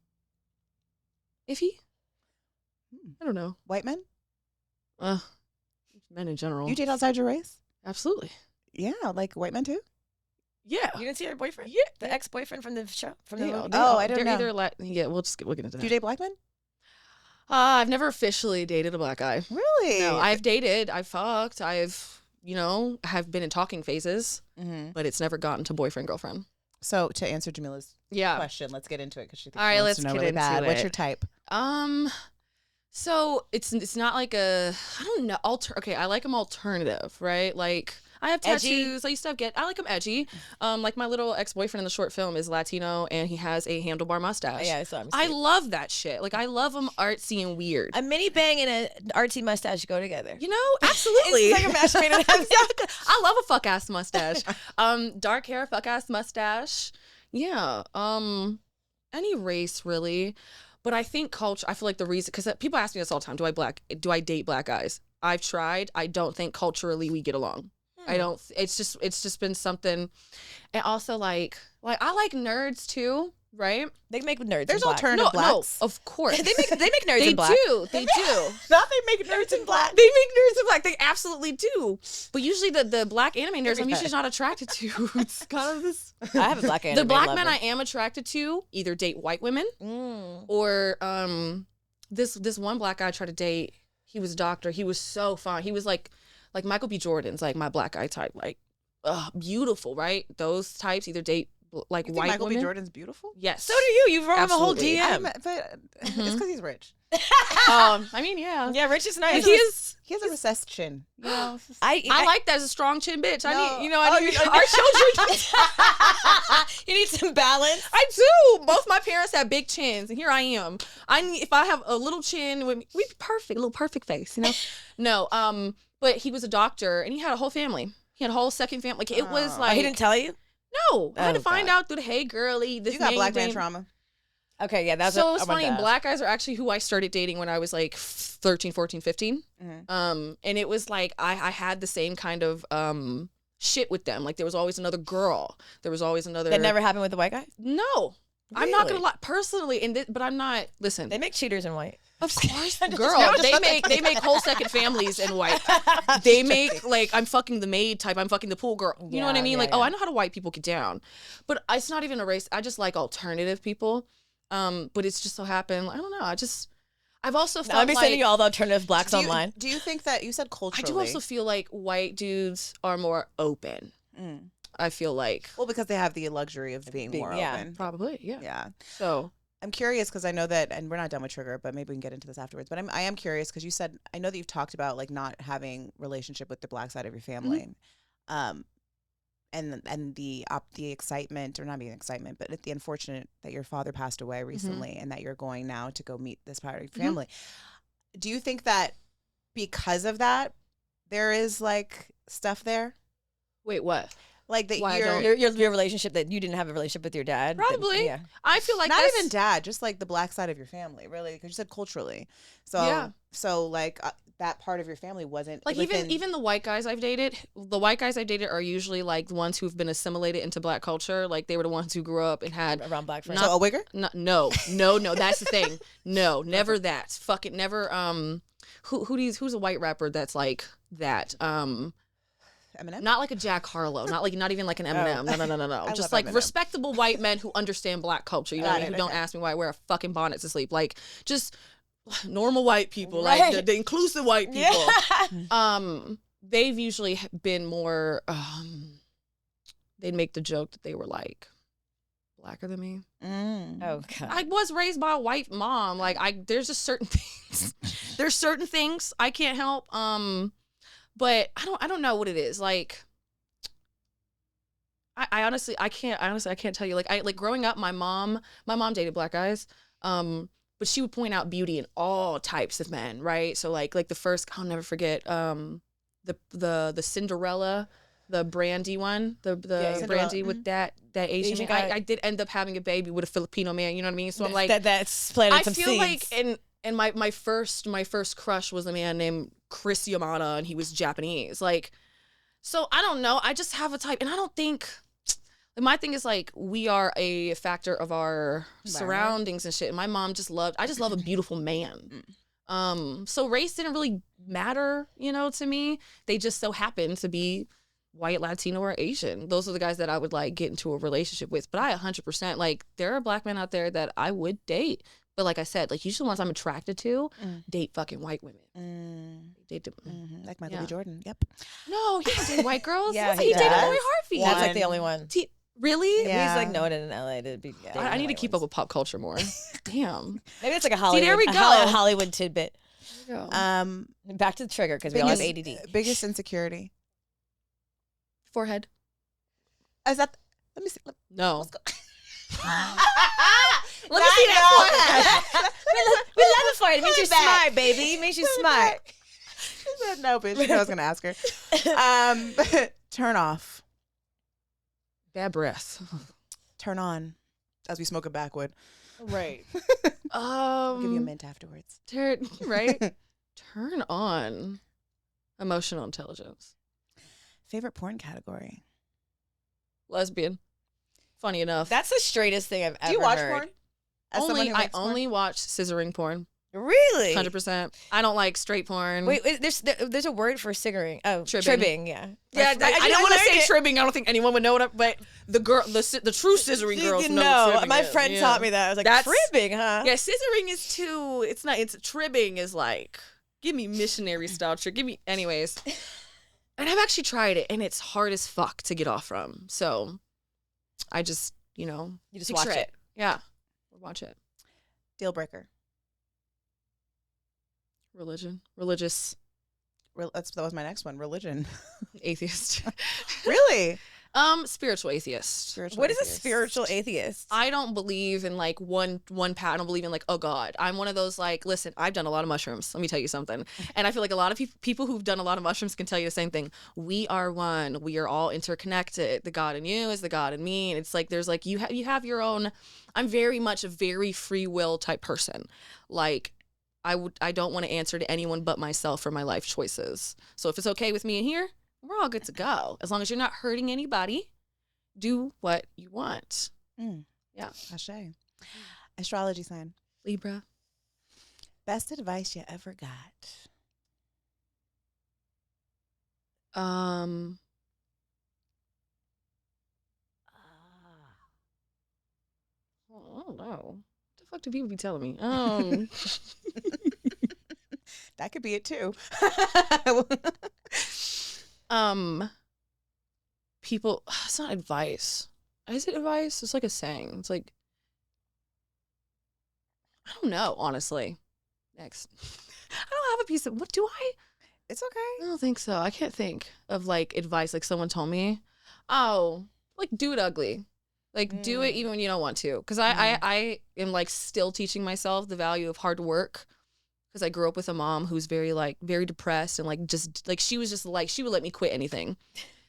I don't know. White men? Men in general. You date outside your race? Absolutely. Yeah, like white men too? Yeah. You didn't see her boyfriend? Yeah. The ex-boyfriend from the show? From the They- movie? they- Oh, I didn't they're know. either yeah, we'll get into that. Do you date black men? I've never officially dated a black guy. Really? No, I've dated, I've fucked, I've, have been in talking phases, Mm-hmm. but it's never gotten to boyfriend, girlfriend. So to answer Jamila's Yeah. question, let's get into it because she thinks All right, she wants let's to know get really bad. into What's it. your type? So it's not like I don't know, okay, I like them alternative, right? Like I have Edgy? tattoos. I used to I like them edgy. Like my little ex-boyfriend in the short film is Latino and he has a handlebar mustache. Yeah, I saw him. I love that shit. Like I love them artsy and weird. A mini bang and an artsy mustache go together. Absolutely. It's like a mashed potato. Exactly. I love a fuck ass mustache. Dark hair, fuck ass mustache. Yeah. Any race really. But I think culture, I feel like the reason, because people ask me this all the time, do I date black guys? I've tried. I don't think culturally we get along. I don't, it's just been something. And also like I like nerds too, right? They make nerds. There's in black. alternative blacks. No, of course. They make nerds They in black. do. They do. Not they make nerds in black. They make nerds in black. They absolutely do. But usually the black anime nerds I'm usually not attracted to. It's kind of this. I have a black anime The black lover. men I am attracted to either date white women Mm. or this one black guy I tried to date. He was a doctor. He was so fine. He was like Michael B. Jordan's like my black guy type. Like beautiful, right? Those types either date like You think white Michael women. B. Jordan's beautiful? Yes. So do you. You wrote him a whole Absolutely. DM. But it's because he's rich. I mean, yeah. Yeah, Rich is He nice. is. He has a recessed chin. You know, it's just- I like that as a strong chin bitch. I No. need, Oh, you- our children. You need some balance. I do. Both my parents have big chins, and here I am. If I have a little chin, we'd be perfect, a little perfect face, No, but he was a doctor, and he had a whole family. He had a whole second family. Like it was Oh. like He didn't tell you? no. I had to Oh, find God. out through the hey girly. This you got name black man thing. trauma. Okay, yeah, that's So what it's I wanted funny. to ask. Black guys are actually who I started dating when I was like 13, 14, 15. Mhm. And it was like I had the same kind of shit with them. Like there was always another girl. There was always another. That never happened with the white guy? No, I'm not gonna Really? lie. Personally, but I'm not. Listen, They make cheaters in white. of course, girl. They make whole second families in white. They make like I'm fucking the maid type. I'm fucking the pool girl. You know what I Yeah, mean? yeah, Like yeah. oh, I know how to white people get down, but it's not even a race. I just like alternative people. But it's just so happened. I don't know. I've also felt I'll be like sending you all the alternative blacks Do you, online. do you think that you said I culturally? do also feel like white dudes are more open. Mm. I feel like Well, because they have the luxury of being more open. probably, yeah. Yeah. So I'm curious because I know that, and we're not done with trigger, but maybe we can get into this afterwards. But I am curious because you said, I know that you've talked about like not having relationship with the black side of your family, and the excitement, or not being excitement, but the unfortunate that your father passed away recently, and that you're going now to go meet this part of your family. Do you think that because of that, there is like stuff there, wait, what? like that Why I you're don't- Your relationship that you didn't have a relationship with your dad. Probably. Yeah. I feel like not that's, even dad, just like the black side of your family, really, because you said culturally. So Yeah. so like that part of your family wasn't like within, even the white guys I've dated. The white guys I've dated are usually like the ones who've been assimilated into black culture. Like they were the ones who grew up and had Around black friends. so a wigger. no. That's the thing. No, never that. Fuck it, never. Who's a white rapper that's like that? Eminem. Not like a Jack Harlow, not even like an Eminem. No. I Just love like Eminem. respectable white men who understand black culture. You know what I Got mean? it, Who don't okay. ask me why I wear a fucking bonnet to sleep. Like just normal white people, Right. like the inclusive white people. Yeah. They've usually been more. They'd make the joke that they were like blacker than me. Oh God. I was raised by a white mom. Like there's just certain things. There's certain things I can't help. But I don't know what it is. Like I honestly can't tell you. Like growing up, my mom dated black guys. But she would point out beauty in all types of men, right? So like the first, I'll never forget, the Cinderella, the Brandy one, the Cinderella. Brandy with that Asian Asian man. guy. I did end up having a baby with a Filipino man, you know what I mean? So I'm like, that's planting I some feel seeds. like and my first crush was a man named Chris Yamada, and he was Japanese. Like, so I don't know. I just have a type, and I don't think. My thing is like we are a factor of our surroundings and shit. And my mom I just love a beautiful man. So race didn't really matter, to me. They just so happened to be white, Latino, or Asian. Those are the guys that I would like get into a relationship with. But I 100% like there are black men out there that I would date. But like I said, like usually the ones I'm attracted to date fucking white women. Date them. Like Michael Yeah. B. Jordan. Yep. No, he didn't date white girls. Yeah, he he dated does. Lori Harvey. That's like the only one. Really? Yeah. He's like known in LA to be. I need to keep up with pop culture more. Damn. Maybe it's like a Hollywood. there we a go. Hollywood tidbit. Back to the trigger because we all have ADD. Biggest insecurity. Forehead. Is that? Let me see. No. Let's go. Let me see that forehead. we love it for it. It means you're Coming back. smart, baby. It means you're smart. She said no, bitch. I was gonna ask her. Turn off. Bad breath. Turn on. As we smoke a backwood. Right. I'll give you a mint afterwards. Right? Turn on. Emotional intelligence. Favorite porn category. Lesbian. Funny enough. That's the straightest thing I've ever Do you watch heard. porn? As someone only who I likes porn? only watch scissoring porn. Really? 100%. I don't like straight porn. Wait, there's a word for cigaring. Oh, Tribbing. tribbing. Yeah. Yeah, I don't want to say tribbing. tribbing. I don't think anyone would know what. But the true scissoring girls know. what tribbing my is. friend Yeah. taught me that. I was like, That's- tribbing, huh? Yeah, scissoring is too. It's not. It's tribbing is like. Give me missionary style trick. Give me, anyways. And I've actually tried it, and it's hard as fuck to get off from. So, I just You just picture watch it. Yeah, watch it. Deal breaker. Religious, That was my next one. Religion. atheist. Really? Spiritual atheist. Spiritual What is a atheist. spiritual atheist? I don't believe in like one path. I don't believe in like, oh God. I'm one of those like, listen, I've done a lot of mushrooms. Let me tell you something. And I feel like a lot of people who've done a lot of mushrooms can tell you the same thing. We are one. We are all interconnected. The God in you is the God in me. And it's like there's like you have your own. I'm very much a very free will type person. Like I don't want to answer to anyone but myself for my life choices. So if it's okay with me in here, we're all good to go. As long as you're not hurting anybody, do what you want. Yeah. Ashe. Astrology sign. Libra. Best advice you ever got. I don't know. What the the fuck do people be telling me? That could be it too. People, it's not advice. Is it advice? It's like a saying. It's like, I don't know, honestly. Next. I don't have a piece of, what do I? It's okay. I don't think so. I can't think of like advice like someone told me. Oh, like do it ugly. Like do it even when you don't want to. Because I am like still teaching myself the value of hard work. Because I grew up with a mom who's very depressed and like just like she was just like she would let me quit anything.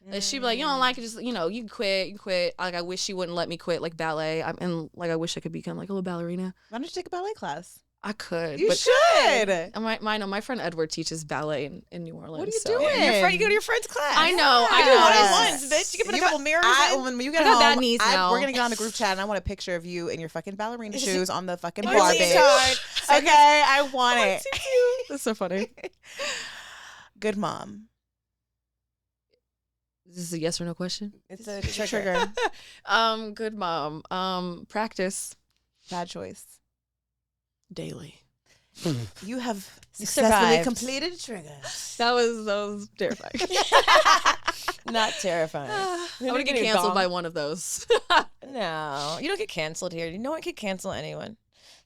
Like, she'd be like, you don't like it, just you can quit. Like I wish she wouldn't let me quit like ballet. And like I wish I could become like a little ballerina. Why don't you take a ballet class? I could. You should. And my friend Edward teaches ballet in New Orleans. What are you so. doing? Your friend, you go to your friend's class. I know. You do I one-on-ones, bitch. You can put a couple mirrors in. When you get I got home, bad knees now. we're gonna get on the group chat, and I want a picture of you in your fucking ballerina shoes on the fucking Oh, bar, see, bitch. Todd. Okay, I want it. That's so funny. Good mom. Is this a yes or no question? It's a trigger. Good mom. Practice Bad choice. daily. You have Successfully successfully completed a trigger. That was terrifying. Not terrifying. I'm gonna get canceled by one of those. No, you don't get canceled here. No one can cancel anyone.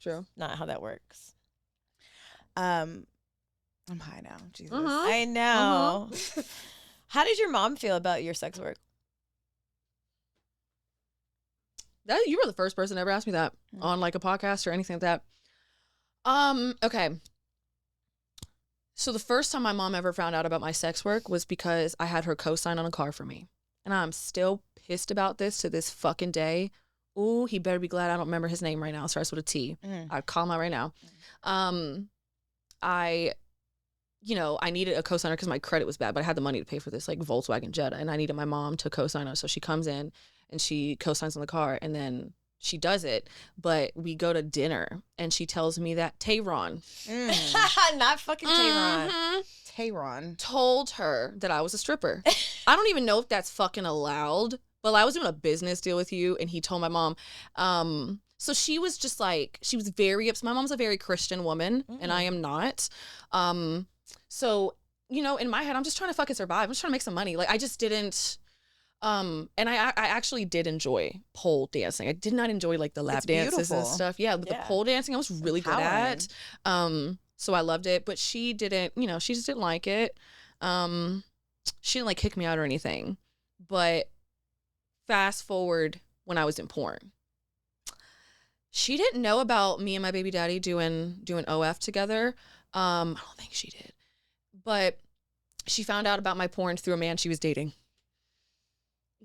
True. Not how that works. I'm high now. Jesus. I know. How did your mom feel about your sex work? That you were the first person to ever ask me that on like a podcast or anything like that. Okay. So the first time my mom ever found out about my sex work was because I had her co-sign on a car for me. And I'm still pissed about this to this fucking day. Ooh, he better be glad I don't remember his name right now. It starts with a T. I'd call him out right now. I needed a co-signer because my credit was bad, but I had the money to pay for this like Volkswagen Jetta, and I needed my mom to co-sign us. So she comes in and she co-signs on the car, and then she does it. But we go to dinner, and she tells me that Tehran Not fucking Tehran. Tehran. told her that I was a stripper. I don't even know if that's fucking allowed, but I was doing a business deal with you, and he told my mom. So she was just like, she was very upset. My mom's a very Christian woman, and I am not. So, in my head, I'm just trying to fucking survive. I'm just trying to make some money. Like, I just didn't. And I actually did enjoy pole dancing. I did not enjoy like the lap It's dances beautiful. and stuff. Yeah, but the pole dancing I was really good at. So I loved it, but she didn't, she just didn't like it. She didn't like kick me out or anything. But fast forward when I was in porn. She didn't know about me and my baby daddy doing OF together. I don't think she did. But she found out about my porn through a man she was dating.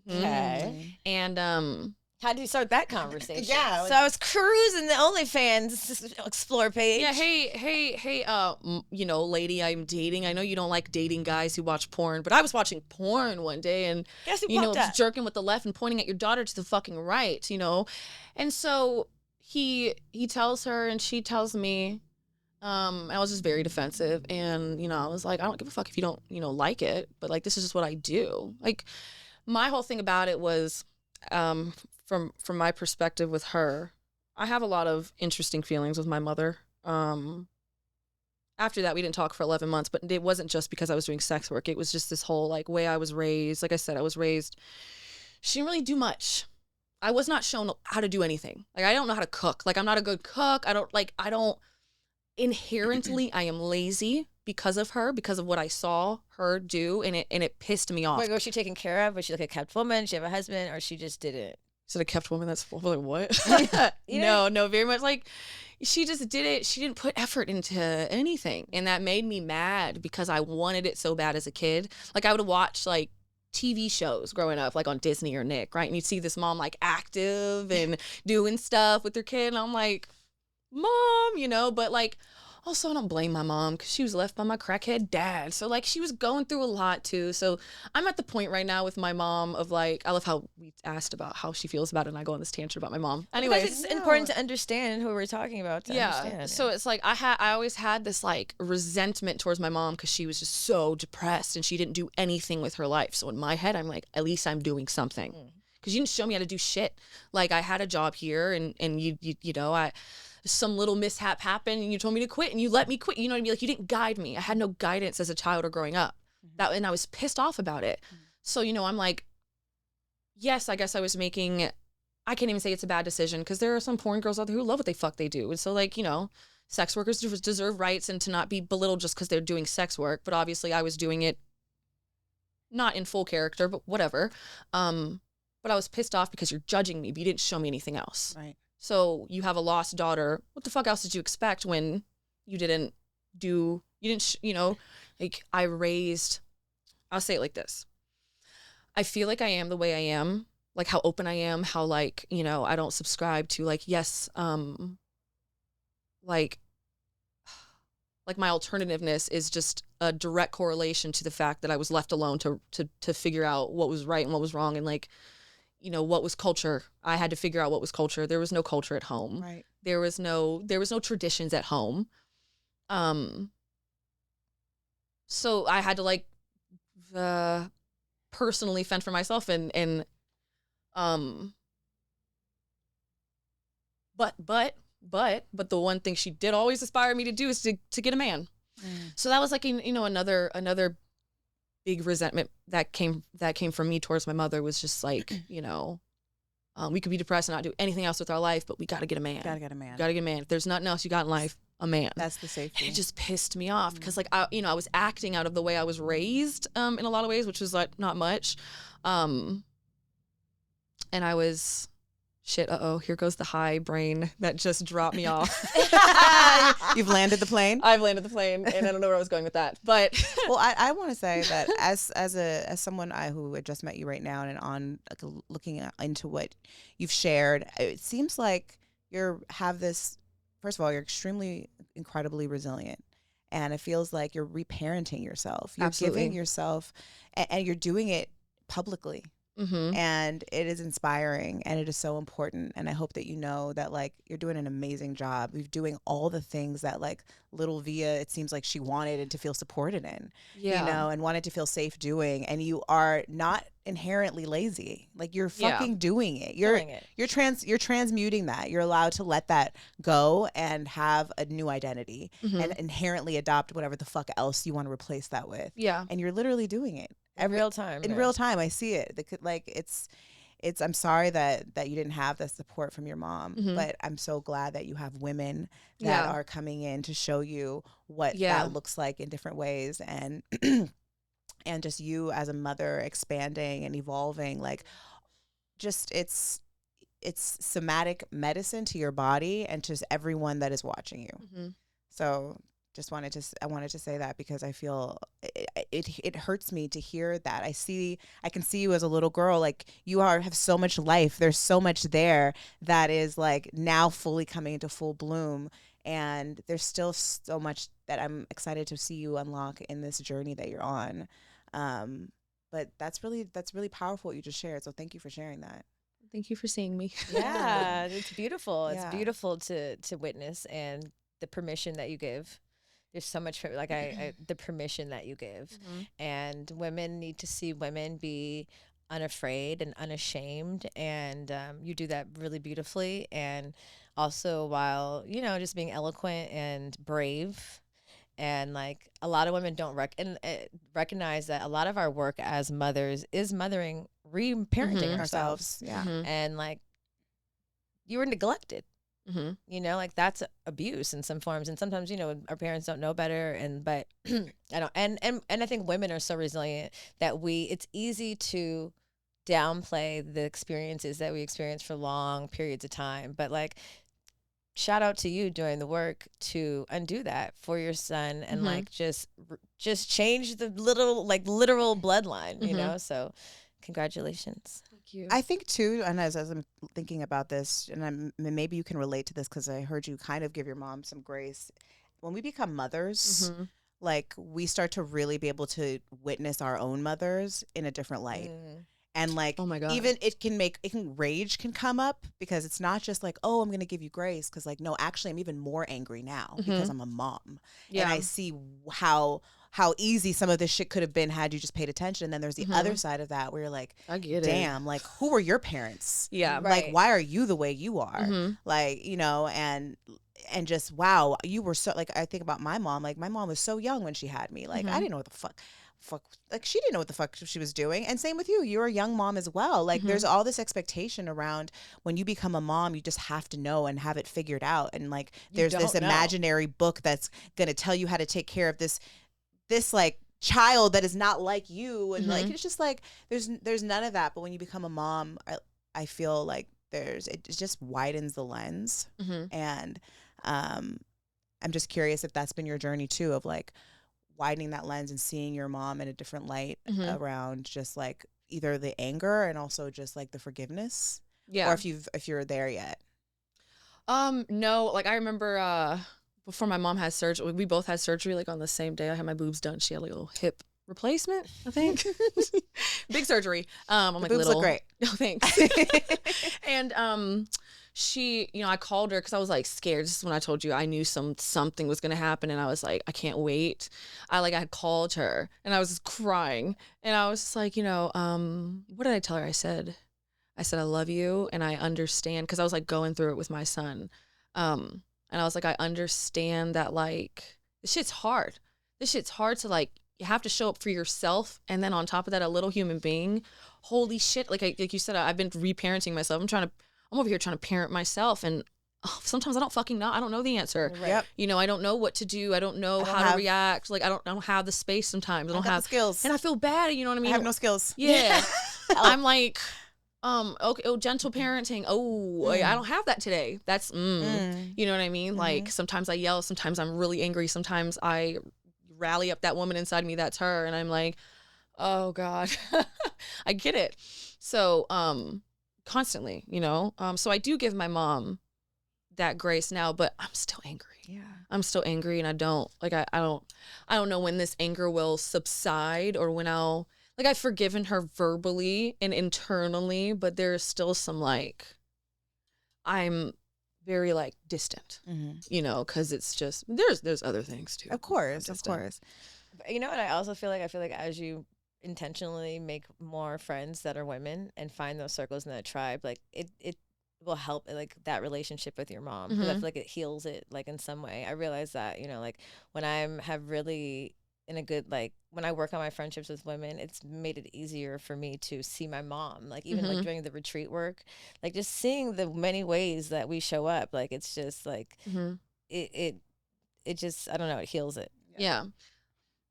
Okay. And How did you start that conversation? Yeah. So I was cruising the OnlyFans explore page. yeah, hey, lady I'm dating. I know you don't like dating guys who watch porn, but I was watching porn one day and Guess who popped up? jerking with the left and pointing at your daughter to the fucking right, And so he tells her and she tells me, I was just very defensive, and I was like, I don't give a fuck if you don't like it, but like this is just what I do. Like my whole thing about it was from my perspective with her, I have a lot of interesting feelings with my mother. After that, we didn't talk for 11 months, but it wasn't just because I was doing sex work. It was just this whole like way I was raised. Like I said, I was raised, she didn't really do much. I was not shown how to do anything. Like I don't know how to cook. Like I'm not a good cook. I don't inherently I am lazy because of her, because of what I saw her do, and it pissed me off. Wait, was she taken care of? Was she like a kept woman? Did she have a husband, or she just didn't? Is it a kept woman? That's like what? No, very much like she just did it. She didn't put effort into anything, and that made me mad because I wanted it so bad as a kid. Like I would watch like TV shows growing up, like on Disney or Nick, right? And you'd see this mom like active and doing stuff with her kid, and I'm like, Mom, but like also I don't blame my mom because she was left by my crackhead dad. So like she was going through a lot too. So I'm at the point right now with my mom of like, I love how we asked about how she feels about it, and I go on this tangent about my mom. Anyways, Anyways, it's important to understand who we're talking about. To understand. so it's like I always had this like resentment towards my mom because she was just so depressed and she didn't do anything with her life. So in my head, I'm like, at least I'm doing something because you didn't show me how to do shit. Like I had a job here, and some little mishap happened and you told me to quit and you let me quit. You know what I mean? Like, you didn't guide me. I had no guidance as a child or growing up. And I was pissed off about it. So, you know, I'm like, yes, I guess I was making, I can't even say it's a bad decision because there are some porn girls out there who love what they do. And so, like, you know, sex workers deserve rights and to not be belittled just because they're doing sex work. But obviously I was doing it not in full character, but whatever. But I was pissed off because you're judging me, but you didn't show me anything else. Right. So you have a lost daughter. What the fuck else did you expect when you didn't do, you know, like I'll say it like this. I feel like I am the way I am, like how open I am, how like, you know, I don't subscribe to like, yes, like my alternativeness is just a direct correlation to the fact that I was left alone to figure out what was right and what was wrong. And like, you know, what was culture. I had to figure out what was culture. There was no culture at home. Right. There was no traditions at home. So I had to like personally fend for myself but the one thing she did always aspire me to do is to get a man. So that was like, you know, another big resentment that came from me towards my mother was just like, you know, we could be depressed and not do anything else with our life, but we got to get a man. Gotta get a man. Got to get a man. If there's nothing else you got in life, a man. That's the safety. And it just pissed me off because like I was acting out of the way I was raised in a lot of ways, which was like not much. And I was shit, here goes the high brain that just dropped me off. You've landed the plane? I've landed the plane and I don't know where I was going with that. But well, I want to say that as someone who had just met you right now and on like, looking into what you've shared, it seems like first of all, you're extremely incredibly resilient. And it feels like you're reparenting yourself. You're Absolutely. giving yourself and you're doing it publicly. And it is inspiring and it is so important. And I hope that you know that like you're doing an amazing job. You're doing all the things that like little Via, it seems like she wanted and to feel supported in, you know, and wanted to feel safe doing. And you are not inherently lazy. Like you're fucking doing it. You're transmuting that. You're allowed to let that go and have a new identity and inherently adopt whatever the fuck else you want to replace that with. Yeah. And you're literally doing it. In real time. In real time, I see it. Like it's. I'm sorry that you didn't have the support from your mom, but I'm so glad that you have women that are coming in to show you what that looks like in different ways, and and just you as a mother expanding and evolving. Like, just it's somatic medicine to your body and to everyone that is watching you. So. I wanted to say that because I feel it hurts me to hear that. I can see you as a little girl, like you have so much life. There's so much there that is like now fully coming into full bloom. And there's still so much that I'm excited to see you unlock in this journey that you're on. But that's really powerful what you just shared. So thank you for sharing that. Thank you for seeing me. Yeah, it's beautiful. It's Yeah. beautiful to witness and the permission that you give. There's so much like the permission that you give, and women need to see women be unafraid and unashamed, and you do that really beautifully. And also while just being eloquent and brave, and like a lot of women don't recognize that a lot of our work as mothers is reparenting ourselves. Yeah. And like you were neglected. Like that's abuse in some forms, and sometimes our parents don't know better, but I don't, and I think women are so resilient that it's easy to downplay the experiences that we experience for long periods of time. But like, shout out to you doing the work to undo that for your son, and like just change the literal bloodline. So congratulations. I think too, and as I'm thinking about this, and maybe you can relate to this because I heard you kind of give your mom some grace. When we become mothers, like we start to really be able to witness our own mothers in a different light. And like, oh my God, even rage can come up because it's not just like, oh, I'm going to give you grace. Cause like, no, actually I'm even more angry now because I'm a mom. Yeah. And I see how easy some of this shit could have been had you just paid attention. And then there's the other side of that where you're like, I get it. Damn, like who were your parents? Yeah. Like, why are you the way you are? Like, and and just, wow, you were so, like, I think about my mom. Like, my mom was so young when she had me. Like, I didn't know what the fuck, like, she didn't know what the fuck she was doing. And same with you. You're a young mom as well. Like, there's all this expectation around when you become a mom, you just have to know and have it figured out. And like, there's this don't know. imaginary book that's going to tell you how to take care of this like child that is not like you. And like, it's just like, there's none of that. But when you become a mom, I feel like it just widens the lens. And I'm just curious if that's been your journey too, of like widening that lens and seeing your mom in a different light around just like either the anger and also just like the forgiveness. Yeah. Or if you're there yet. No, like I remember before my mom had surgery, we both had surgery like on the same day. I had my boobs done. She had like a little hip replacement, I think. Big surgery. I'm like Boobs little. look great. Oh, thanks. And she, you know, I called her because I was like scared. This is when I told you I knew something was gonna happen, and I was like, I can't wait. I had called her and I was just crying, and I was just like, you know, what did I tell her? I said I love you, and I understand, because I was like going through it with my son, and I was like, I understand that like this shit's hard. This shit's hard to like. You have to show up for yourself, and then on top of that, a little human being. Holy shit! Like you said, I've been reparenting myself. I'm over here trying to parent myself, and sometimes I don't fucking know. I don't know the answer. Yep. You know, I don't know what to do. I don't know how to react. Like I don't have the space sometimes. I don't have the skills. and I feel bad. You know what I mean? I have no skills. Yeah. I'm like, okay, gentle parenting. Oh, I don't have that today. That's, you know what I mean? Like sometimes I yell. Sometimes I'm really angry. Sometimes I rally up that woman inside me. That's her. And I'm like, oh God, I get it. So, constantly, you know? So I do give my mom that grace now, but I'm still angry. Yeah. I'm still angry, and I don't know when this anger will subside, or when I've forgiven her verbally and internally, but there's still some like, I'm very like distant, you know, because it's just, there's other things too. Of course. But you know what? I feel like as you intentionally make more friends that are women and find those circles in that tribe, like it will help like that relationship with your mom, because I feel like it heals it like in some way. I realize that, you know, like when have really in a good, like when I work on my friendships with women, it's made it easier for me to see my mom, like even like during the retreat work, like just seeing the many ways that we show up, like it's just like it just, I don't know, it heals it. Yeah.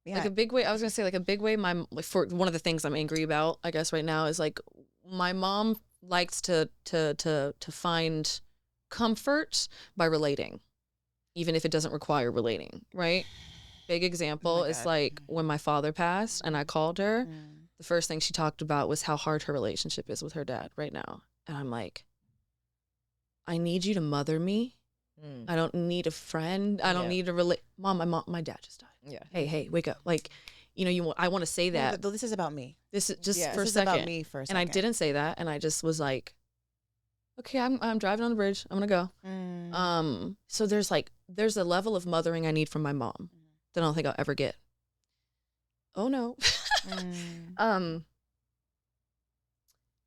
Yeah. Like a big way, I was gonna say like a big way, for one of the things I'm angry about, I guess right now, is like my mom likes to find comfort by relating, even if it doesn't require relating, right? Big example is like when my father passed and I called her, the first thing she talked about was how hard her relationship is with her dad right now. And I'm like, I need you to mother me. I don't need a friend. I don't need to relate. Mom, my dad just died. Yeah. Hey, wake up. Like, you know, I want to say that. This is about me. This is just for a This is second. about me for a second. And I didn't say that. And I just was like, okay, I'm driving on the bridge. I'm going to go. So there's a level of mothering I need from my mom that I don't think I'll ever get. Oh no.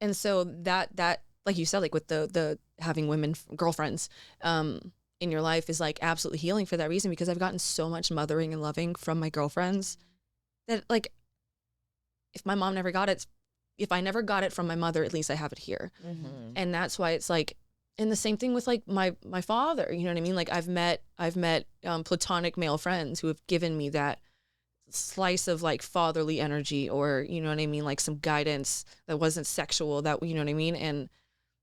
And so that, like you said, like with the having women girlfriends, in your life is like absolutely healing for that reason, because I've gotten so much mothering and loving from my girlfriends that like, if my mom never got it, if I never got it from my mother, at least I have it here. And that's why it's like, and the same thing with like my father, you know what I mean? Like I've met platonic male friends who have given me that slice of like fatherly energy, or, you know what I mean? Like some guidance that wasn't sexual, that, you know what I mean? And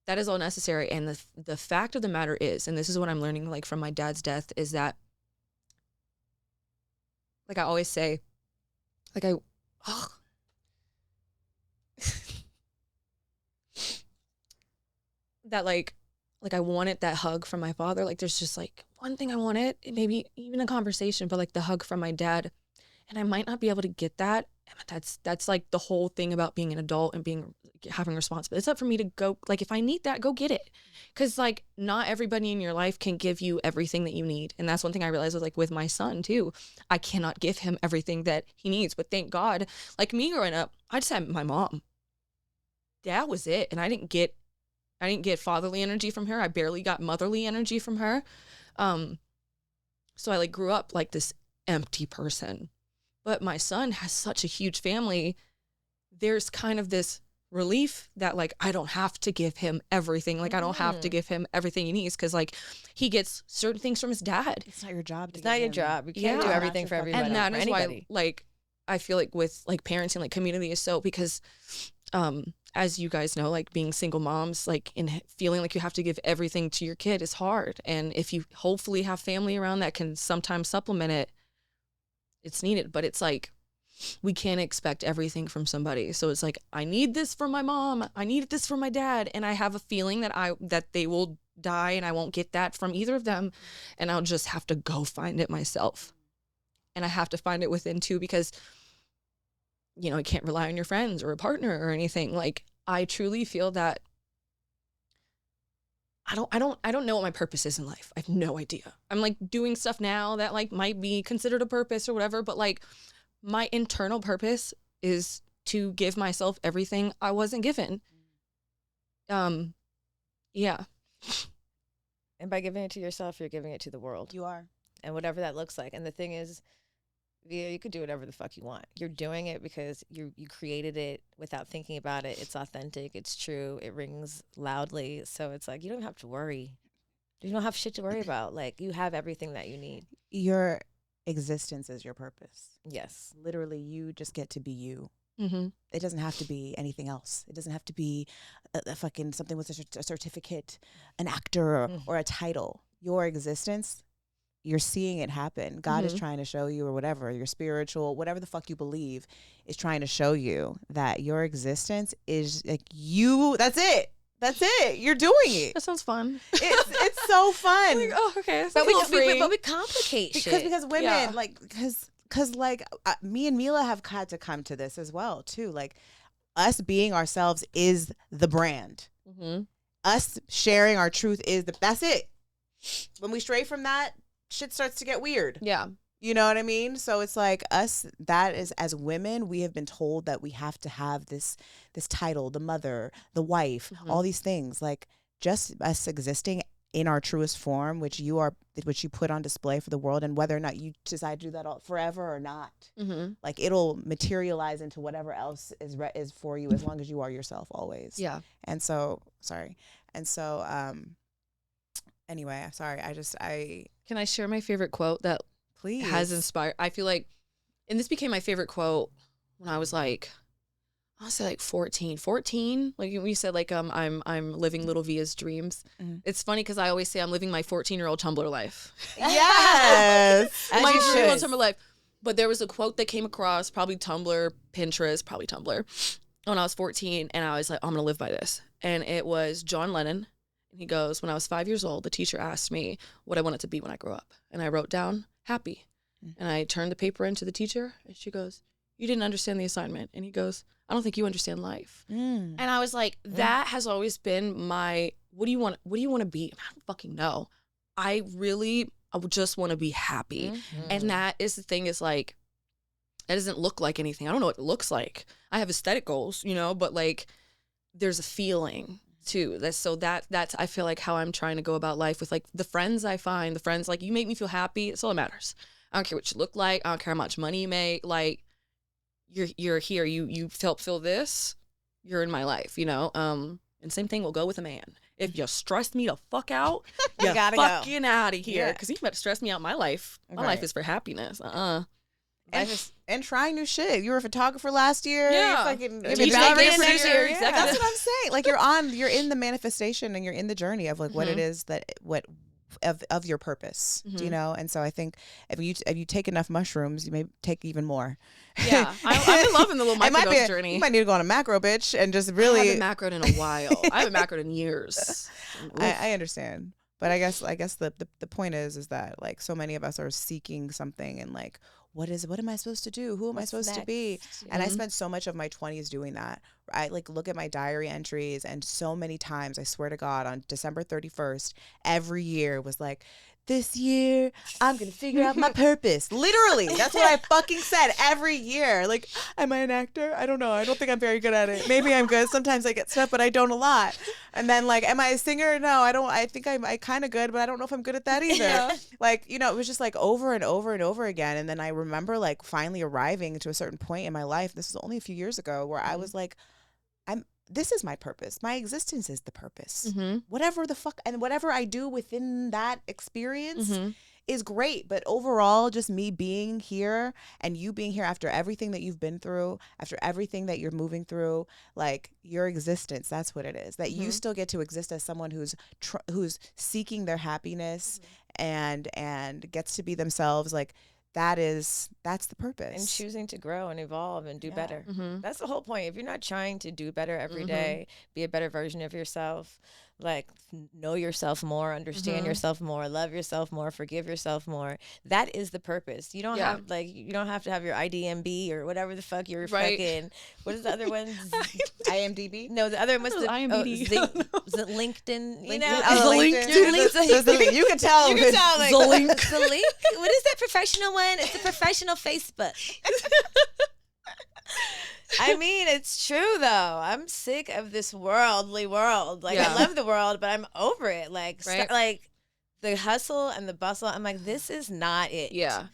that is all necessary. And the fact of the matter is, and this is what I'm learning like from my dad's death, is that, like I always say, like that like I wanted that hug from my father. Like there's just like one thing I wanted, maybe even a conversation, but like the hug from my dad. And I might not be able to get that. That's like the whole thing about being an adult and having responsibility. It's up for me to go, like if I need that, go get it. Cause like not everybody in your life can give you everything that you need. And that's one thing I realized was like with my son too. I cannot give him everything that he needs, but thank God, like me growing up, I just had my mom. That was it. And I didn't get fatherly energy from her. I barely got motherly energy from her. So I like grew up like this empty person. But my son has such a huge family. There's kind of this relief that like I don't have to give him everything. Like I don't have to give him everything he needs because like he gets certain things from his dad. It's not your job. It's not your job. You can't do Yeah. everything for everybody. And that for is anybody. why like I feel like with like parenting, like community is so because as you guys know, like being single moms, like in feeling like you have to give everything to your kid is hard. And if you hopefully have family around that can sometimes supplement it, it's needed. But it's like we can't expect everything from somebody. So it's like I need this from my mom, I need this from my dad, and I have a feeling that they will die and I won't get that from either of them, and I'll just have to go find it myself. And I have to find it within too because you know, you can't rely on your friends or a partner or anything. Like I truly feel that I don't know what my purpose is in life. I have no idea. I'm like doing stuff now that like might be considered a purpose or whatever, but like my internal purpose is to give myself everything I wasn't given. Yeah. And by giving it to yourself, you're giving it to the world. You are. And whatever that looks like. And the thing is, Via, you could do whatever the fuck you want. You're doing it because you created it without thinking about it. It's authentic. It's true. It rings loudly. So it's like you don't have to worry. You don't have shit to worry about. Like you have everything that you need. Your existence is your purpose. Yes. Literally, you just get to be you. Mm-hmm. It doesn't have to be anything else. It doesn't have to be a fucking something with a certificate, an actor, or a title. Your existence, you're seeing it happen. God is trying to show you, or whatever, your spiritual, whatever the fuck you believe, is trying to show you that your existence is like you. That's it. That's it. You're doing it. That sounds fun. It's so fun. Like, oh, okay. But we complicate shit. Because women Yeah. like because like me and Mila have had to come to this as well too. Like us being ourselves is the brand. Us sharing our truth is that's it. When we stray from that, shit starts to get weird. Yeah. You know what I mean? So it's like us, that is, as women, we have been told that we have to have this title, the mother, the wife, all these things. Like just us existing in our truest form, which you put on display for the world, and whether or not you decide to do that all forever or not, like it'll materialize into whatever else is for you, as long as you are yourself always. Yeah. And so, anyway, sorry. Can I share my favorite quote that Please. has inspired? I feel like, and this became my favorite quote when I was like, I'll say like 14, like we said, like, I'm living little Via's dreams. It's funny because I always say I'm living my 14-year-old Tumblr life. Yes. My 14-year-old Tumblr life. But there was a quote that came across, probably Tumblr, Pinterest, probably Tumblr, when I was 14. And I was like, I'm going to live by this. And it was John Lennon. And he goes, when I was 5 years old, the teacher asked me what I wanted to be when I grew up. And I wrote down happy. And I turned the paper into the teacher. And she goes, you didn't understand the assignment. And he goes, I don't think you understand life. And I was like, that has always been my, what do you want to be? I don't fucking know. I would just want to be happy. And that is the thing, is like, that doesn't look like anything. I don't know what it looks like. I have aesthetic goals, you know, but like there's a feeling too. That's I feel like how I'm trying to go about life with like the friends I find, the friends like, you make me feel happy. That's all that matters. I don't care what you look like. I don't care how much money you make. Like, you're here, you feel this, you're in my life, you know. And same thing will go with a man. If you stress me the fuck out, you gotta fucking go. out of here, because you better stress me out. My life Right. is for happiness. And trying new shit. You were a photographer last year. Yeah. You fucking DJ, ballerina producer, next year. executive. That's what I'm saying. Like you're in the manifestation, and you're in the journey of like what it is of your purpose. Do you know? And so I think if you take enough mushrooms, you may take even more. Yeah, I've been loving the little microdose journey. You might need to go on a macro, bitch, and just I really. haven't macroed in a while. I haven't macroed in years. I understand, but I guess the point is that like so many of us are seeking something, and like what am I supposed to do? Who am I supposed to be? And I spent so much of my 20s doing that. I like look at my diary entries, and so many times, I swear to God, on December 31st, every year was like, this year I'm gonna figure out my purpose. Literally, that's what I fucking said every year. Like, am I an actor? I don't know. I don't think I'm very good at it. Maybe I'm good. Sometimes I get stuff, but I don't a lot. And then like, am I a singer? No, I don't. I think I kind of good, but I don't know if I'm good at that either. Like, you know, it was just like over and over and over again. And then I remember like finally arriving to a certain point in my life. This was only a few years ago where I was like, this is my purpose. My existence is the purpose. Whatever the fuck, and whatever I do within that experience is great. But overall, just me being here and you being here after everything that you've been through, after everything that you're moving through, like your existence, that's what it is. That you still get to exist as someone who's seeking their happiness and gets to be themselves. Like, that's the purpose. And choosing to grow and evolve and do better. That's the whole point. If you're not trying to do better every day, be a better version of yourself, like know yourself more, understand yourself more, love yourself more, forgive yourself more. That is the purpose. You don't have you don't have to have your IDMB or whatever the fuck you're fucking. What is the other one? IMDb? No, the other one was the IMDb. was it LinkedIn? You know, Oh, LinkedIn. You can tell. You can tell. Like, The link. the link. What is that professional one? It's a professional Facebook. I mean, it's true though. I'm sick of this worldly world. Like, I love the world, but I'm over it. Like, like the hustle and the bustle. I'm like, this is not it. Yeah.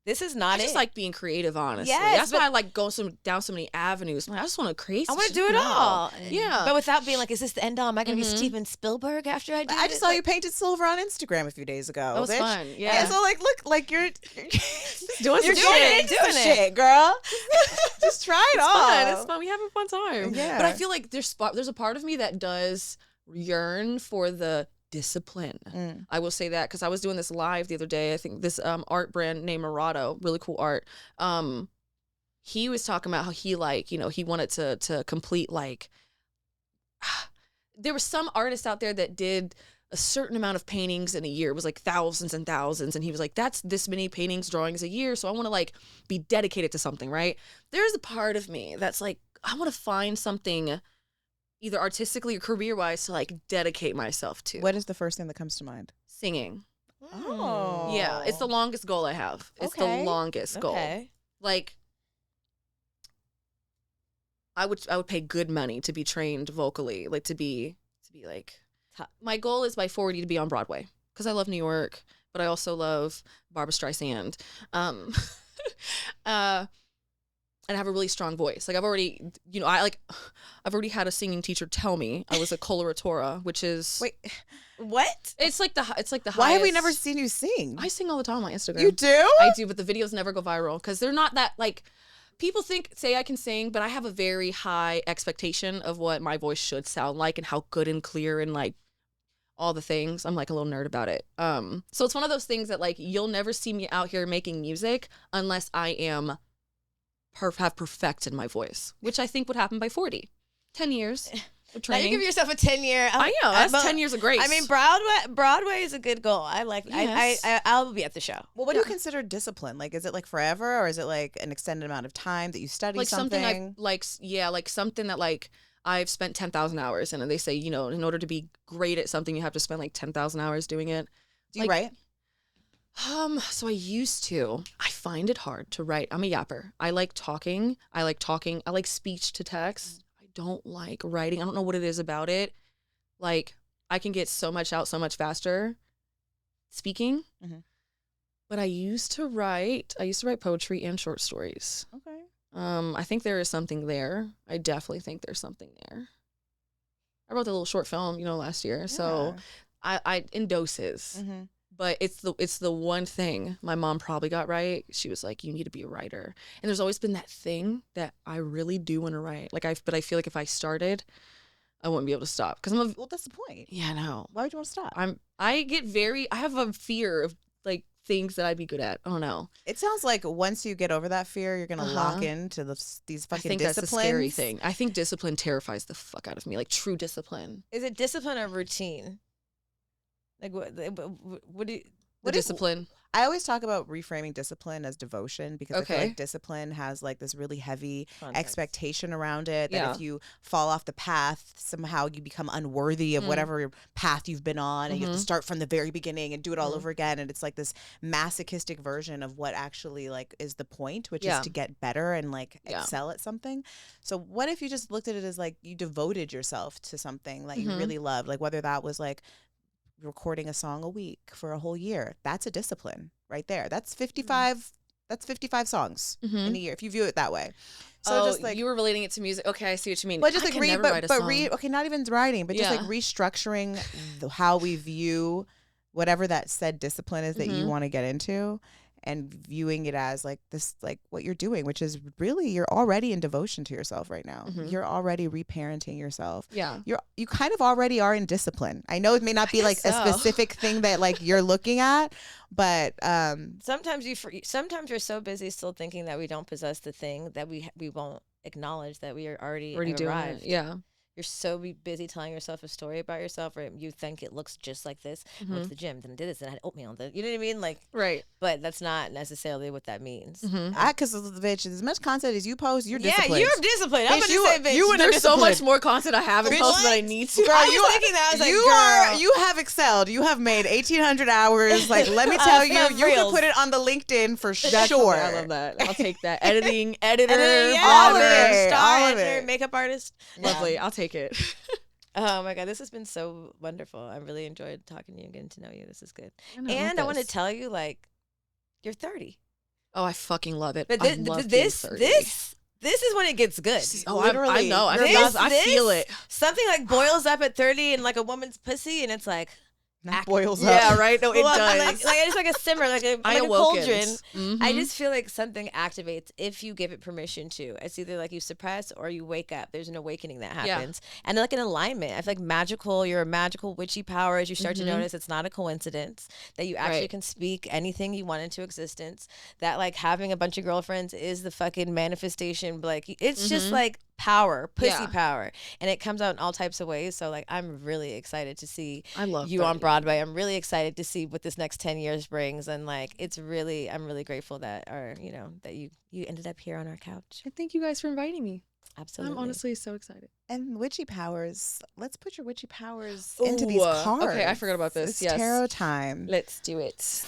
This is not I it. just like being creative, honestly. Yes, that's why I like go down so many avenues. I'm like, I just want to create. I want to shit do it now. all. Yeah. But without being like, is this the end all? Am I going to be Steven Spielberg after I do I it? just saw you painted silver on Instagram a few days ago. That was bitch. fun. Yeah. Yeah. So like, look, like you're doing you're some shit. doing shit, girl. Just try it all. Fun. It's fun. We have a fun time. Yeah. But I feel like there's a part of me that does yearn for the discipline. I will say that because I was doing this live the other day. I think this art brand named Murado, really cool art. He was talking about how he he wanted to complete like there were some artists out there that did a certain amount of paintings in a year. It was like thousands and thousands. And he was like, that's this many paintings, drawings a year. So I want to like be dedicated to something, right? There's a part of me that's like, I want to find something either artistically or career-wise to like dedicate myself to. What is the first thing that comes to mind? Singing. Oh. Yeah, it's the longest goal I have. It's the longest goal. Like, I would pay good money to be trained vocally, like to be like, my goal is by 40 to be on Broadway because I love New York, but I also love Barbra Streisand. And I have a really strong voice. Like I've already had a singing teacher tell me I was a coloratura, which is Wait, What? it's like the highest. why have we never seen you sing? I sing all the time on my Instagram. You do? I do, but the videos never go viral because they're not that like. People say I can sing, but I have a very high expectation of what my voice should sound like and how good and clear and like all the things. I'm like a little nerd about it. So it's one of those things that like you'll never see me out here making music unless I am have perfected my voice, which I think would happen by 40. 10 years of Now training. you give yourself a 10-year. I know, that's 10 years of grace. I mean, Broadway is a good goal. I like. Yes. I'll be at the show. Well, what do you consider discipline? Like, is it like forever, or is it like an extended amount of time that you study like something? something like something that like I've spent 10,000 hours in, and they say, you know, in order to be great at something, you have to spend like 10,000 hours doing it. Do you write? So I used to. I find it hard to write. I'm a yapper. I like talking. I like speech to text. I don't like writing. I don't know what it is about it. Like I can get so much out so much faster speaking. Mhm. But I used to write poetry and short stories. Okay. I think there is something there. I definitely think there's something there. I wrote a little short film, last year. So I in doses. Mm-hmm. But it's the one thing my mom probably got right. She was like, you need to be a writer. And there's always been that thing that I really do want to write. But I feel like if I started, I wouldn't be able to stop. Because Well, that's the point. yeah, I know. Why would you want to stop? I have a fear of like things that I'd be good at. I don't know. It sounds like once you get over that fear, you're gonna lock into these I fucking think disciplines. that's the scary thing. I think discipline terrifies the fuck out of me. Like true discipline. Is it discipline or routine? Like what do you? The discipline. I always talk about reframing discipline as devotion because I feel Okay. like discipline has like this really heavy Context. expectation around it that Yeah. if you fall off the path, somehow you become unworthy of Mm. whatever path you've been on, and you have to Mhm. start from the very beginning and do it all Mhm. over again. And it's like this masochistic version of what actually like is the point, which Yeah. is to get better and like Yeah. excel at something. So what if you just looked at it as like you devoted yourself to something that you Mhm. really loved, like whether that was like recording a song a week for a whole year. That's a discipline right there. That's 55 that's 55 songs in Mhm. a year if you view it that way. So Oh, just like you were relating it to music. Okay, I see what you mean. but just I like can read never write a but song. read okay, not even writing, but just like Yeah. restructuring how we view whatever that said discipline is that you Mhm. want to get into, and viewing it as like this, like what you're doing, which is really you're already in devotion to yourself right now. Mhm. You're already reparenting yourself. Yeah. You kind of already are in discipline. I know it may not be like guess a so. specific thing that like you're looking at, but Sometimes sometimes you're so busy still thinking that we don't possess the thing that we won't acknowledge that we are already Already have doing arrived. it. Yeah. You're so busy telling yourself a story about yourself, or you think it looks just like this. I went to the gym, then I did this, and I had oatmeal. You know what I mean? Like, Right. but that's not necessarily what that means. Mhm. because bitch, as much content as you post, you're Yeah, disciplined. you're disciplined. I'm Bitch, gonna you say, are- bitch. you would- There's so much disciplined. more content I haven't Bitch, posted that I what? need to. Girl, I was you are- thinking that. I was like, you girl. are you have excelled. You have made 1,800 hours. Like, let me tell you, Of you can reels. put it on the LinkedIn for That's sure. I love that. I'll take that. Editing, editor, Yeah, all of whatever. it, Star all of editor, it. makeup artist. Lovely. I'll take it. Oh my god, this has been so wonderful. I really enjoyed talking to you and getting to know you. This is good. I know, And I want to this. tell you, like, you're 30. Oh, I fucking love it. But I love being this 30. this is when it gets good. Oh, I Literally. know. I This- feel this- it. Something like boils up at 30 in like a woman's pussy, and it's like, That boils Yeah, up. right? No, it well, does. like it's like a simmer, like a I cauldron. awoken. I just feel like something activates if you give it permission to. It's either like you suppress or you wake up. There's an awakening that Yeah. happens. And like an alignment. I feel like you're a magical witchy power as you start to Mhm. notice it's not a coincidence that you actually Right. can speak anything you want into existence. That like having a bunch of girlfriends is the fucking manifestation. Like it's just Mhm. like power, pussy Yeah. power. And it comes out in all types of ways. So like I'm really excited to see I love you on 30. Broadway. I'm really excited to see what this next 10 years brings, and like I'm really grateful that that you ended up here on our couch. And thank you guys for inviting me. Absolutely. I'm honestly so excited. And witchy powers. Let's put your witchy powers into these Ooh, cards. okay, I forgot about this. It's Yes. tarot time. Let's do it.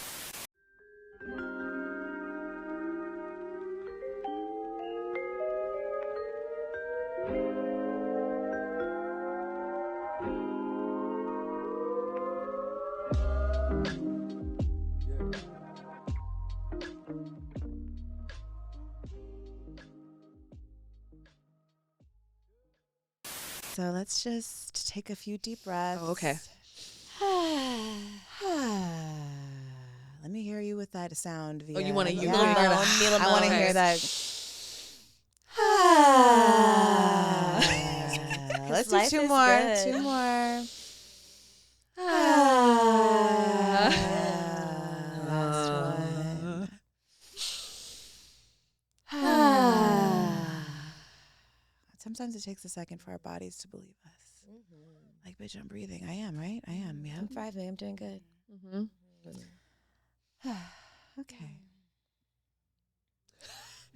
So let's just take a few deep breaths. Oh, okay. Let me hear you with that sound. Via. Oh, you want to? You Yeah. want to hear Milo, that? Milo, I want to Okay. hear that. Let's do life two is more. good. Two more. Last one. Sometimes it takes a second for our bodies to believe us. Like, bitch, I'm breathing. I am, right? I am. Yeah. I'm thriving. I'm doing good. Mhm. Okay.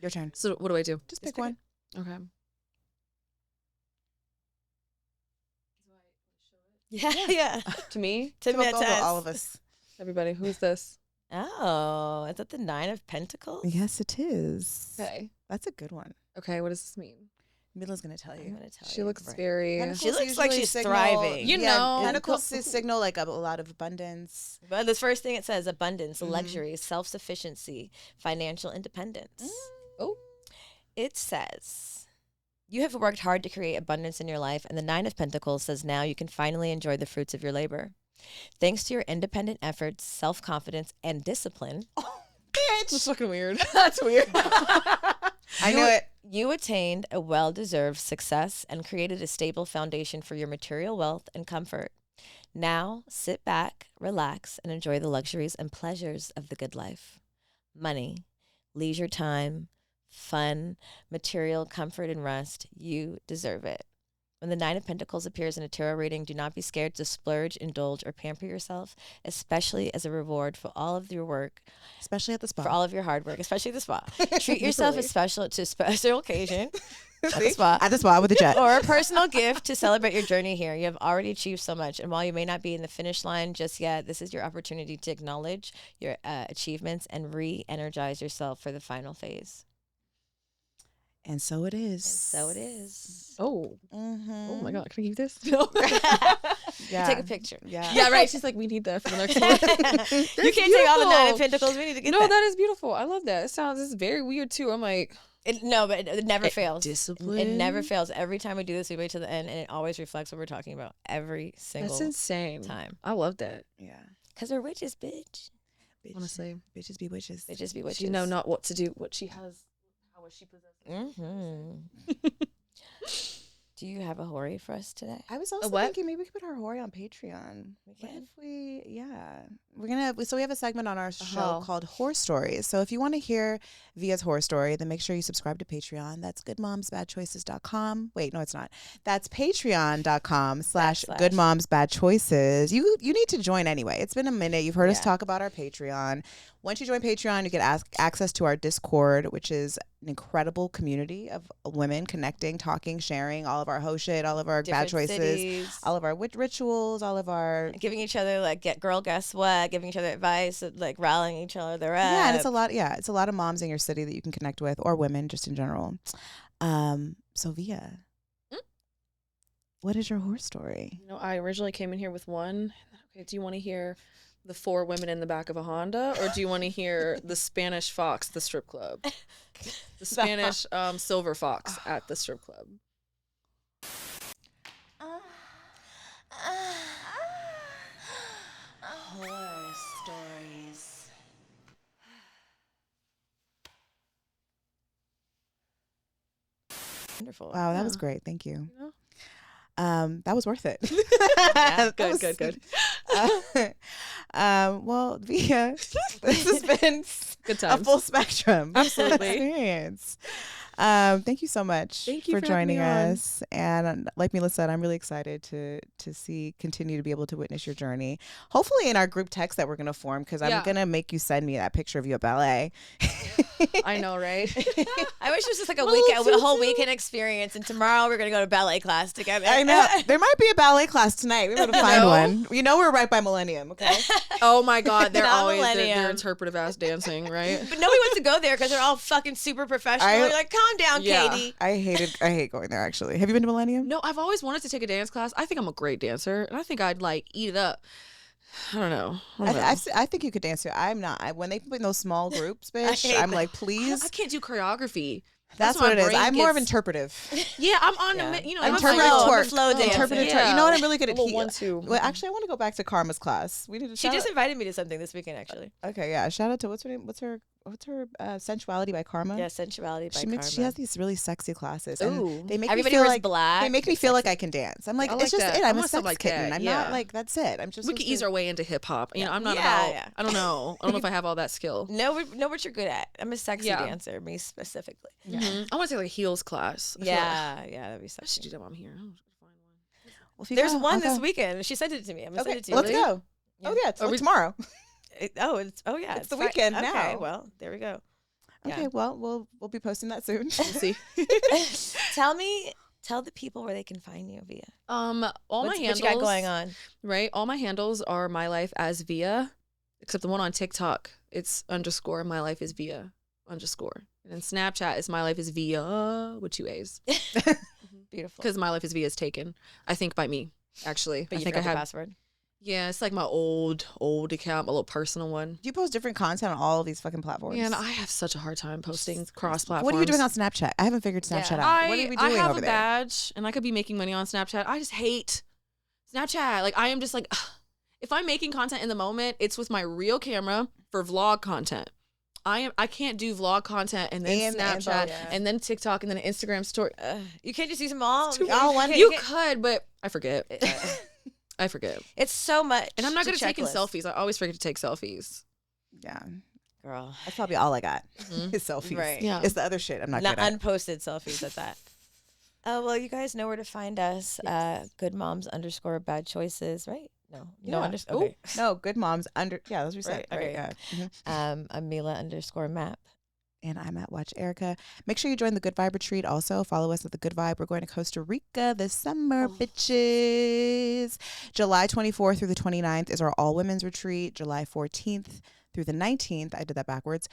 Your turn. So what do I do? Just pick one. Okay. Yeah, yeah. To me, To me, Go, that's all of us. everybody. Who's this? Oh, is that the 9 of Pentacles? Yes, it is. Okay. That's a good one. Okay. What does this mean? Mila's gonna tell I'm you. gonna tell She you. looks Right. very. Pentacles She looks like usually she's signal- thriving. You yeah, know. Pentacles signal like a lot of abundance. But the first thing it says: abundance, Mhm. luxury, self-sufficiency, financial independence. Oh. It says, you have worked hard to create abundance in your life, and the 9 of Pentacles says now you can finally enjoy the fruits of your labor. Thanks to your independent efforts, self-confidence, and discipline, That's fucking weird. That's weird. I knew it. you attained a well-deserved success and created a stable foundation for your material wealth and comfort. Now, sit back, relax, and enjoy the luxuries and pleasures of the good life. Money, leisure time, fun, material comfort and rest. You deserve it. When the Nine of Pentacles appears in a tarot reading, do not be scared to splurge, indulge, or pamper yourself, especially as a reward for all of your work, Especially at the spa. for all of your hard work, especially the spa. Treat yourself Literally. as special to a special occasion at the spa. At the spa with the jet. Or a personal gift to celebrate your journey here. You have already achieved so much. And while you may not be in the finish line just yet, this is your opportunity to acknowledge your achievements and re-energize yourself for the final phase. And so it is. So it is. Oh. Mm-hmm. Oh my God. Can I keep this? No. Yeah. Take a picture. Yeah. Yeah, right. She's like, we need that for the next one. You can't take all the Nine of Pentacles. We need to get No, that. that is beautiful. I love that. This is very weird too. I'm like, No, but it never fails. discipline. It never fails. Every time we do this, we wait till the end, and it always reflects what we're talking about every single That's insane. time. I love that. Yeah. Because we're witches, bitch. Honestly. Bitches be witches. Bitches be witches. She know not what to do, what she has, how much she possesses. Mm-hmm. Do you have a hori for us today? I was also what? thinking maybe we could put our Hori on Patreon. We What can. if we have a segment on our show Uh-huh. called Horror Stories. So if you want to hear Via's horror story, then make sure you subscribe to Patreon. That's goodmomsbadchoices.com. Wait, no, it's not. That's patreon.com/goodmomsbadchoices. You need to join anyway. It's been a minute. You've heard us Yeah. talk about our Patreon. Once you join Patreon, you get access to our Discord, which is an incredible community of women connecting, talking, sharing all of our hoe shit, all of our bad Different choices, cities. all of our rituals, all of our Giving each other guess what, giving each other advice, like rallying each other up. yeah, and it's a lot. Yeah, it's a lot of moms in your city that you can connect with, or women just in general. So Via, what is your horror story? You know, I originally came in here with one. Okay, do you want to hear the 4 women in the back of a Honda, or do you want to hear the Spanish fox, the strip club? The Spanish silver fox at the strip club. Horror stories. Wonderful. Wow, that was Yeah. great. Thank you. You know? That was worth it. Yeah, good. Well, Via, this has been Good a times. full spectrum Absolutely. experience. Thank you so much Thank you for for having joining me on. us. And like Mila said, I'm really excited to continue to be able to witness your journey. Hopefully in our group text that we're gonna form, because I'm Yeah. gonna make you send me that picture of you at ballet. I know, right? I wish it was just like a Little whole tutu. weekend experience, and tomorrow we're gonna go to ballet class together. I know. There might be a ballet class tonight. We gotta find know. one. You know we're right by Millennium, okay? Oh my God, they're Not always millennium. they're interpretive ass dancing, right? But nobody wants to go there because they're all fucking super professional. You're like, calm down, Yeah. Katie. I hate going there actually. Have you been to Millennium? No, I've always wanted to take a dance class. I think I'm a great dancer, and I think I'd like eat it up. I don't know. I think you could dance too. I'm not. When they put in those small groups, bitch, hate I'm that. like, please. I can't do choreography. That's why what my it is. brain I'm more of gets- interpretive. Yeah, I'm on Yeah. you know, I'm I'm Interpretive flow. I'm a twerk. flow dancer. Interpretive Yeah. twerk. You know what? I'm really good A at little 1-2. Well, actually, I want to go back to Karma's class. We need to. She just invited me to something this weekend, actually. Okay, yeah. Shout out to what's her name? What's her Sensuality by Karma? Yeah, sensuality by Karma. She has these really sexy classes. And Ooh. they make Everybody me feel wears like black. they make me feel like I can dance. I'm like, I it's like just that. it. I I'm a want sex something like kitten. that, I'm yeah. not like that's it. I'm just We could ease our way into hip hop. You know, I'm not Yeah, about. yeah. I don't know. I don't know if I have all that skill. know what you're good at. I'm a sexy Yeah. dancer, me specifically. Mhm. I want to take like a heels class. I feel Yeah, yeah, that'd be like I should sexy. do that while I'm here. I don't know if I can find one. Well, if you There's go, one I'll this go. weekend. She sent it to me. I'm gonna Okay, send it to you. let's go. Yeah. Oh yeah, it's Are we- tomorrow. Oh yeah, It's the Fri- weekend Okay, now. well, there we go. Yeah. Okay, well, we'll be posting that soon. We'll see. Tell the people where they can find you, Via. All my What handles. you got going on? Right. All my handles are my life as Via, except the one on TikTok. It's _ my life is Via _ and then Snapchat is my life is Via with 2 A's Beautiful. because my life is Via is taken. I think by me actually. But I you think I forgot the have. password. Yeah, it's like my old account, my little personal one. Do you post different content on all of these fucking platforms? Man, I have such a hard time posting cross platforms. What are you doing on Snapchat? I haven't figured Snapchat Yeah. out. What are we doing I have over a there? badge and I could be making money on Snapchat. I just hate Snapchat. Like I am just like, if I'm making content in the moment, it's with my real camera for vlog content. I can't do vlog content and then And Snapchat yeah. and then TikTok and then an Instagram story. You can't just use them all. all one- You could, but I forget. I forget. It's so much. And I'm not to good at taking checklist. selfies. I always forget to take selfies. Yeah, girl. that's probably all I got. Mhm. Is selfies. Right. Yeah. It's the other shit I'm not Not good at. unposted selfies at that. Well, you guys know where to find us. Good moms _ bad choices, right? No, no Yeah. underscore. Ooh, Okay. no, good moms under. Yeah, that's what we said. Right, Okay, right. yeah. I'm Mila _ map. And I'm at Watch Erica. Make sure you join the Good Vibe Retreat. Also, follow us at the Good Vibe. We're going to Costa Rica this summer, bitches. July 24th through the 29th is our All Women's Retreat. July 14th through the 19th, I did that backwards,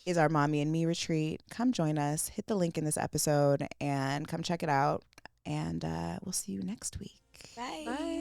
is our Mommy and Me Retreat. Come join us. Hit the link in this episode and come check it out. And we'll see you next week. Bye. Bye.